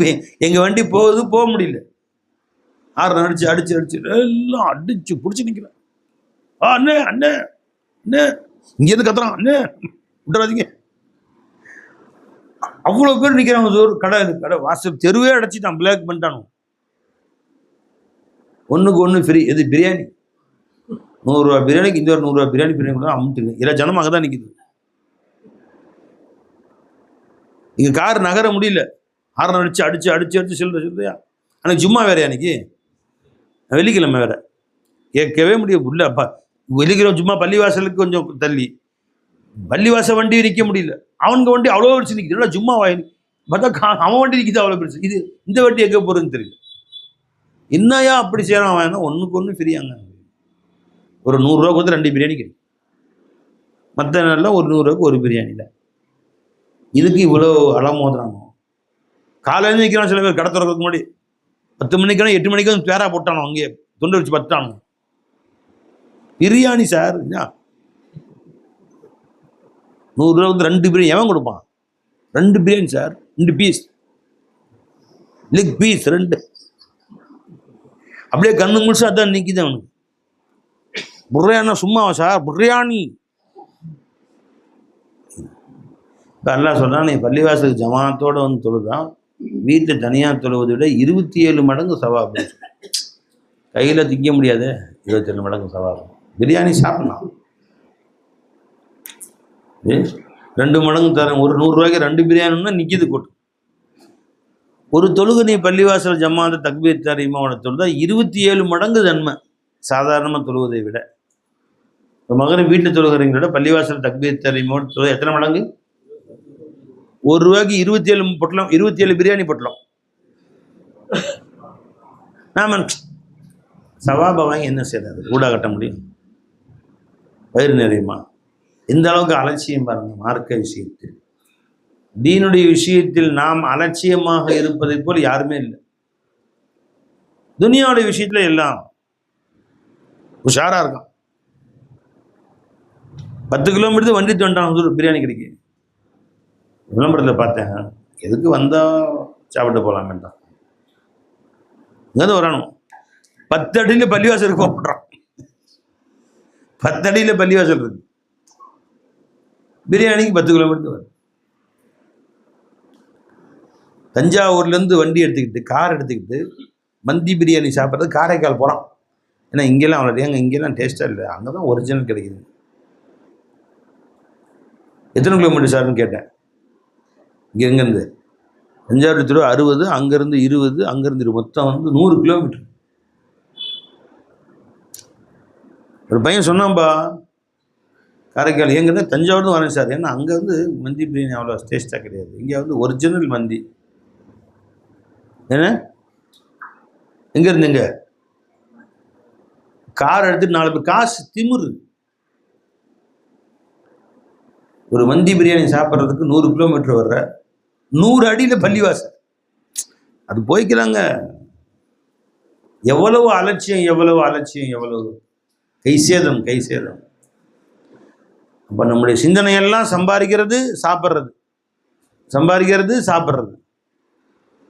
A: எங்கள் வண்டி போக முடியல, ஆறு அடிச்சு எல்லாம் அடிச்சு பிடிச்சி நிற்கிறேன். அண்ணே அண்ணே அண்ணே இங்கேருந்து கத்துறான், அண்ணே விட்டுறாதீங்க. அவ்வளோ பேர் நிற்கிறாங்க. ஒரு கடை வாசல் தெருவே அடைச்சிட்டான், பிளாக் பண்ணிட்டானு. 1க்கு 1 ஃப்ரீ. எது பிரியாணி? 100 ரூபா பிரியாணிக்கு இந்த ஒரு 100 ரூபா பிரியாணி கூட அமுட்டுங்க. இல்லை ஜனம் அங்கே தான் நிற்கிது. இங்கே கார் நகர முடியல, ஹாரன் அடிச்சு சொல்றியா? அன்னைக்கு ஜும்மா வேறையா, அன்னைக்கு வெள்ளிக்கிழமை வேற, கேட்கவே முடியும். உள்ள அப்பா வெள்ளிக்கிழமை ஜும்மா பள்ளிவாசலுக்கு கொஞ்சம் தள்ளி, பள்ளிவாசல் வண்டி நிற்க முடியல, அவனுக்கு வண்டி அவ்வளோ பெருசு நிற்கிது. ஜும்மா வாங்கி பார்த்தா அவன் வண்டி நிற்கிது அவ்வளோ பெருசு. இது இந்த வண்டி எங்கே போகிறதுன்னு தெரியல. என்னையா அப்படி செய்யறான் அவன்? 1க்கு 1 ஃப்ரீயாங்க. ஒரு 100 ரூபா கொடுத்து 2 பிரியாணி கிடைக்கும். மற்ற நாளில் ஒரு 100 ரூபாய்க்கு ஒரு பிரியாணி தான். இதுக்கு இவ்வளோ அலமோதுறாங்க. காலையில் நிற்கிறான் சில பேர், கடை திறக்கிறதுக்கு முன்னாடி 10 மணிக்கான 8 மணிக்கு வந்து பேரா போட்டானோ, அங்கேயே தொண்டை வச்சு பத்தானோ. பிரியாணி சார் 100 ரூபா வந்து 2 பிரியாணி எவன் கொடுப்பான்? 2 biryani sir, 2 piece, leg piece 2. அப்படியே கண்ணு முடிச்சு அதான் நிற்கிது அவனுக்கு. பிரியாணி சும்மாவா சார்? பிரியாணி. இப்போ எல்லாம் சொல்கிறான், நீ பள்ளிவாசலுக்கு ஜமாத்தோடு வந்து தொழுதான், வீட்டில் தனியாக தொழுவதை விட 27 மடங்கு சவாபு. கையில் திக்க முடியாது, 27 மடங்கு சவாபு. பிரியாணி சாப்பிடலாம், 2 மடங்கு தரேன். ஒரு 100 ரூபாய்க்கு 2 பிரியாணின்னா நிற்கிது கூட்டம். ஒரு தொழுகை நீ பள்ளிவாசல் ஜமாத்த தக்பீர் தஹ்ரீமாவோட தொழுதா 27 மடங்கு நன்மை சாதாரணமாக தொழுவதை விட. இப்போ மகனை வீட்டில் தொழுகிறீங்கள விட பள்ளிவாசல் தக்பீர் தஹ்ரீமாவோட தொழுது எத்தனை மடங்கு? 1 ரூபாய்க்கு 27 பொட்டலம், 27 பிரியாணி பொட்டலம். நாம சவாபை வாங்கி என்ன செய்யறது? ஊடா கட்ட முடியும்? வயிறு நிறையுமா? இந்த அளவுக்கு அலட்சியம் பாருங்க. மார்க்க விஷயத்தில், தீனுடைய விஷயத்தில் நாம் அலட்சியமாக இருப்பதை போல் யாருமே இல்லை. துனியாவுடைய விஷயத்தில் எல்லாம் உஷாராக இருக்கான். 10 கிலோமீட்டர் வண்டி தோண்டான் பிரியாணி கிடைக்கும். விளம்பரத்தில் பார்த்தேன், எதுக்கு வந்தால் சாப்பிட்டு போகலாமேன்ட்டான். இங்கேருந்து வரணும். 10 அடியில் பள்ளிவாசலுக்கு போடுறான். 10 அடியில் பள்ளிவாசல் இருக்கு. பிரியாணிக்கு 10 கிலோமீட்டர் வரும். தஞ்சாவூர்லேருந்து வண்டி எடுத்துக்கிட்டு கார் எடுத்துக்கிட்டு மந்தி பிரியாணி சாப்பிட்றது காரைக்கால் போகிறான். ஏன்னா இங்கெல்லாம் அவ்வளோ ஏங்க இங்கெல்லாம் டேஸ்ட்டாக இல்லை, அங்கே தான் ஒரிஜினல் கிடைக்குது. எத்தனை கிலோமீட்டர் சார்னு கேட்டேன். இங்கேருந்து தஞ்சாவூர் திருவா 60, அங்கேருந்து 20, அங்கேருந்து 20, மொத்தம் வந்து 100 கிலோமீட்டர். ஒரு பையன் சொன்னான்பா, காரைக்கால் எங்கன்னா தஞ்சாவூர்னு வரேன் சார். ஏன்னா அங்கே வந்து மந்தி பிரியாணி அவ்வளோ டேஸ்ட்டாக கிடையாது, இங்கே வந்து ஒரிஜினல் மந்தி. என்ன எங்கே இருந்துங்க கார் எடுத்துட்டு 4 பேர் காசு திமுரு. ஒரு மந்தி பிரியாணி சாப்பிட்றதுக்கு 100 கிலோமீட்டர் வர்ற, 100 அடியில் பள்ளிவாசல். அது போய்க்கிறாங்க. எவ்வளவு அலட்சியம், எவ்வளவு அலட்சியம், எவ்வளவு கைசேதம், கைசேதம். அப்போ நம்முடைய சிந்தனையெல்லாம் சம்பாதிக்கிறது சாப்பிட்றது, சம்பாதிக்கிறது சாப்பிட்றது,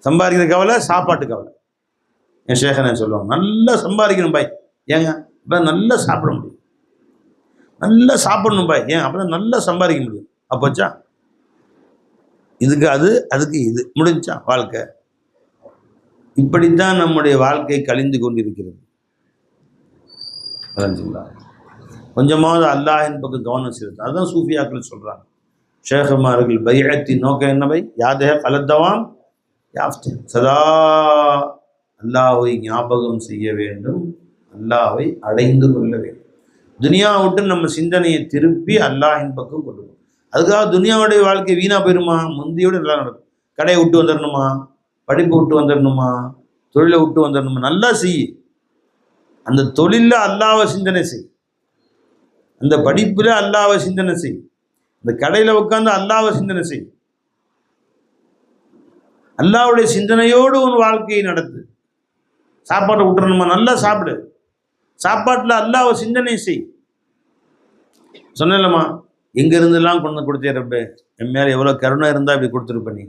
A: சம்பாதிக்கிற கவலை சாப்பாட்டு கவலை. என் சேகனை சொல்லுவாங்க, நல்லா சம்பாதிக்கணும் பாய். ஏங்க அப்போ நல்லா சாப்பிட முடியும், நல்லா சாப்பிடணும் பாய். ஏன் அப்போ நல்லா சம்பாதிக்க முடியும். அப்போச்சா இதுக்கு அது, அதுக்கு இது, முடிஞ்சா வாழ்க்கை. இப்படித்தான் நம்முடைய வாழ்க்கை கழிந்து கொண்டிருக்கிறது. கொஞ்சமாவது அல்லாஹின் பக்கம் கவனம் செலுத்து. அதுதான் சூஃபியாக்கள் சொல்கிறாங்க. ஷேகுமார்கள் பைஅத்தின் நோக்கம் என்ன பை? யாதே கலத்தவாம் யாஃப்து, சதா அல்லாஹ்வை ஞாபகம் செய்ய வேண்டும், அல்லாஹ்வை அடைந்து கொள்ள வேண்டும். துனியாவை விட்டு நம்ம சிந்தனையை திருப்பி அல்லாஹின் பக்கம் கொண்டு போகணும். அதுக்காக துனியாவுடைய வாழ்க்கை வீணாக போயிருமா? முந்தியோடு நல்லா நடக்கும். கடையை விட்டு வந்துடணுமா, படிப்பை விட்டு வந்துடணுமா, தொழிலை விட்டு வந்துடணுமா, நல்லா செய். அந்த தொழிலில் அல்லாஹ்வை சிந்தனை செய், அந்த படிப்பில் அல்லாஹ்வை சிந்தனை செய், அந்த கடையில் உட்காந்து அல்லாஹ்வை சிந்தனை செய். அல்லாஹ்வுடைய சிந்தனையோடு உன் வாழ்க்கையை நடத்து. சாப்பாட்டை விட்டுறணுமா, நல்லா சாப்பிடு. சாப்பாட்டில் அல்லாஹ்வை சிந்தனை செய். சொன்னேன்லம்மா, எங்கேருந்துலாம் கொண்டு கொடுத்தே ரப்பே, என் மேலே எவ்வளோ கருணை இருந்தால் இப்படி கொடுத்துருப்ப நீ.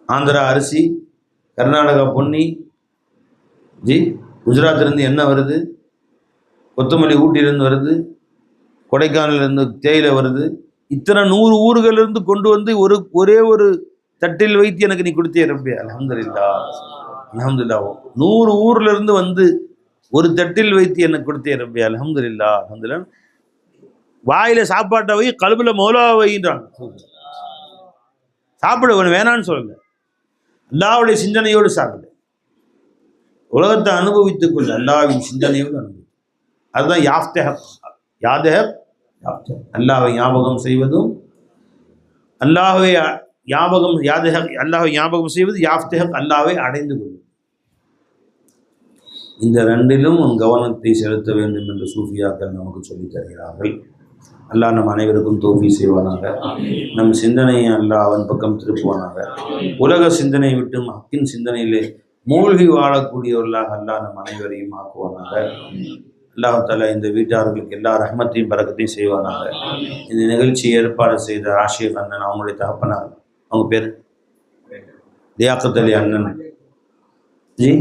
A: ஆந்திரா அரிசி, கர்நாடகா பொன்னி ஜி, குஜராத்திலேருந்து என்ன வருது, கொத்தமல்லி ஊட்டியிலேருந்து வருது, கொடைக்கானலேருந்து தேயிலை வருது. இத்தனை 100 ஊர்களிலிருந்து கொண்டு வந்து ஒரே ஒரு தட்டில் வைத்து எனக்கு நீ கொடுத்தே ரப்பே. அல்ஹம்துலில்லாஹ், அல்ஹம்துலில்லாஹ். 100 ஊர்லேருந்து வந்து ஒரு தட்டில் வைத்து எனக்கு கொடுத்தே ரப்பே. அல்ஹம்துலில்லாஹ், அல்ஹம்துலில்லாஹ். வாயில சாப்பாட்டை வை, கல்புல மௌலாவை வைன்றான். சாப்பிட வேணான்னு சொல்லல, அல்லாஹ்வுடைய சிந்தனையோடு சாப்பிடு. உலகத்தை அனுபவித்துக் கொள்ள அல்லாஹ்வின் சிந்தனையோடு அனுபவி. அதுதான் யாஃப்தஹக், யாதஹக், யாஃப்தஹக். அல்லாஹ்வை ஞாபகம் செய்வதும், அல்லாஹ்வை ஞாபகம், யாதஹக் அல்லாஹ்வை ஞாபகம் செய்வது, யாஃப்தஹக் அல்லாஹ்வை அடைந்து கொள்வது. இந்த ரெண்டிலும் உன் கவனத்தை செலுத்த வேண்டும் என்று சூஃபியாக்கள் நமக்கு சொல்லித் தருகிறார்கள். அல்லாஹ் நம் அனைவருக்கும் தௌஃபீக் செய்வானாக. நம் சிந்தனையை அல்லாஹ் அவன் பக்கம் திருப்புவானாக. உலக சிந்தனை விட்டு ஹக்கின் சிந்தனையிலே மூழ்கி வாழக்கூடியவர்களாக அல்லாஹ் நம் அனைவரையும் ஆக்குவானாக. அல்லாஹ் தஆலா இந்த வீட்டார்களுக்கு எல்லா ரஹ்மத்தையும் பரக்கத்தையும் செய்வானாக. இந்த நிகழ்ச்சியை ஏற்பாடு செய்த ஆஷிக் அண்ணன், அவங்களுடைய தகப்பனார், அவங்க பேர் லியாக்கத் அலி அண்ணன் ஜி,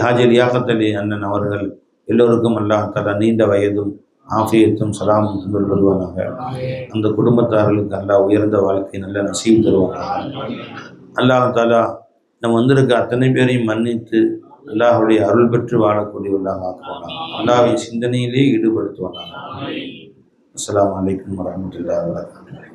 A: ஹாஜி லியாக்கத் அலி அண்ணன் அவர்கள் எல்லோருக்கும் அல்லாஹ் தஆலா நீண்ட வயதும் ஆஃபியத்தும் சலாமும் தந்தல் வருவானாக. அந்த குடும்பத்தார்களுக்கு அல்லாஹ் உயர்ந்த வாழ்க்கை நல்ல நசீப் தருவானாக. அல்லாஹ் தஆலா நம்ம வந்திருக்க அத்தனை பேரையும் மன்னித்து அல்லாஹ்வுடைய அருள் பெற்று வாழக்கூடியவர்களாக ஆக்குவானாக. அல்லாஹ்வின் சிந்தனையிலே ஈடுபடுத்துவானாக. அஸ்ஸலாமு அலைக்கும் வரஹ்மத்துல்லாஹி வபரகாத்துஹு.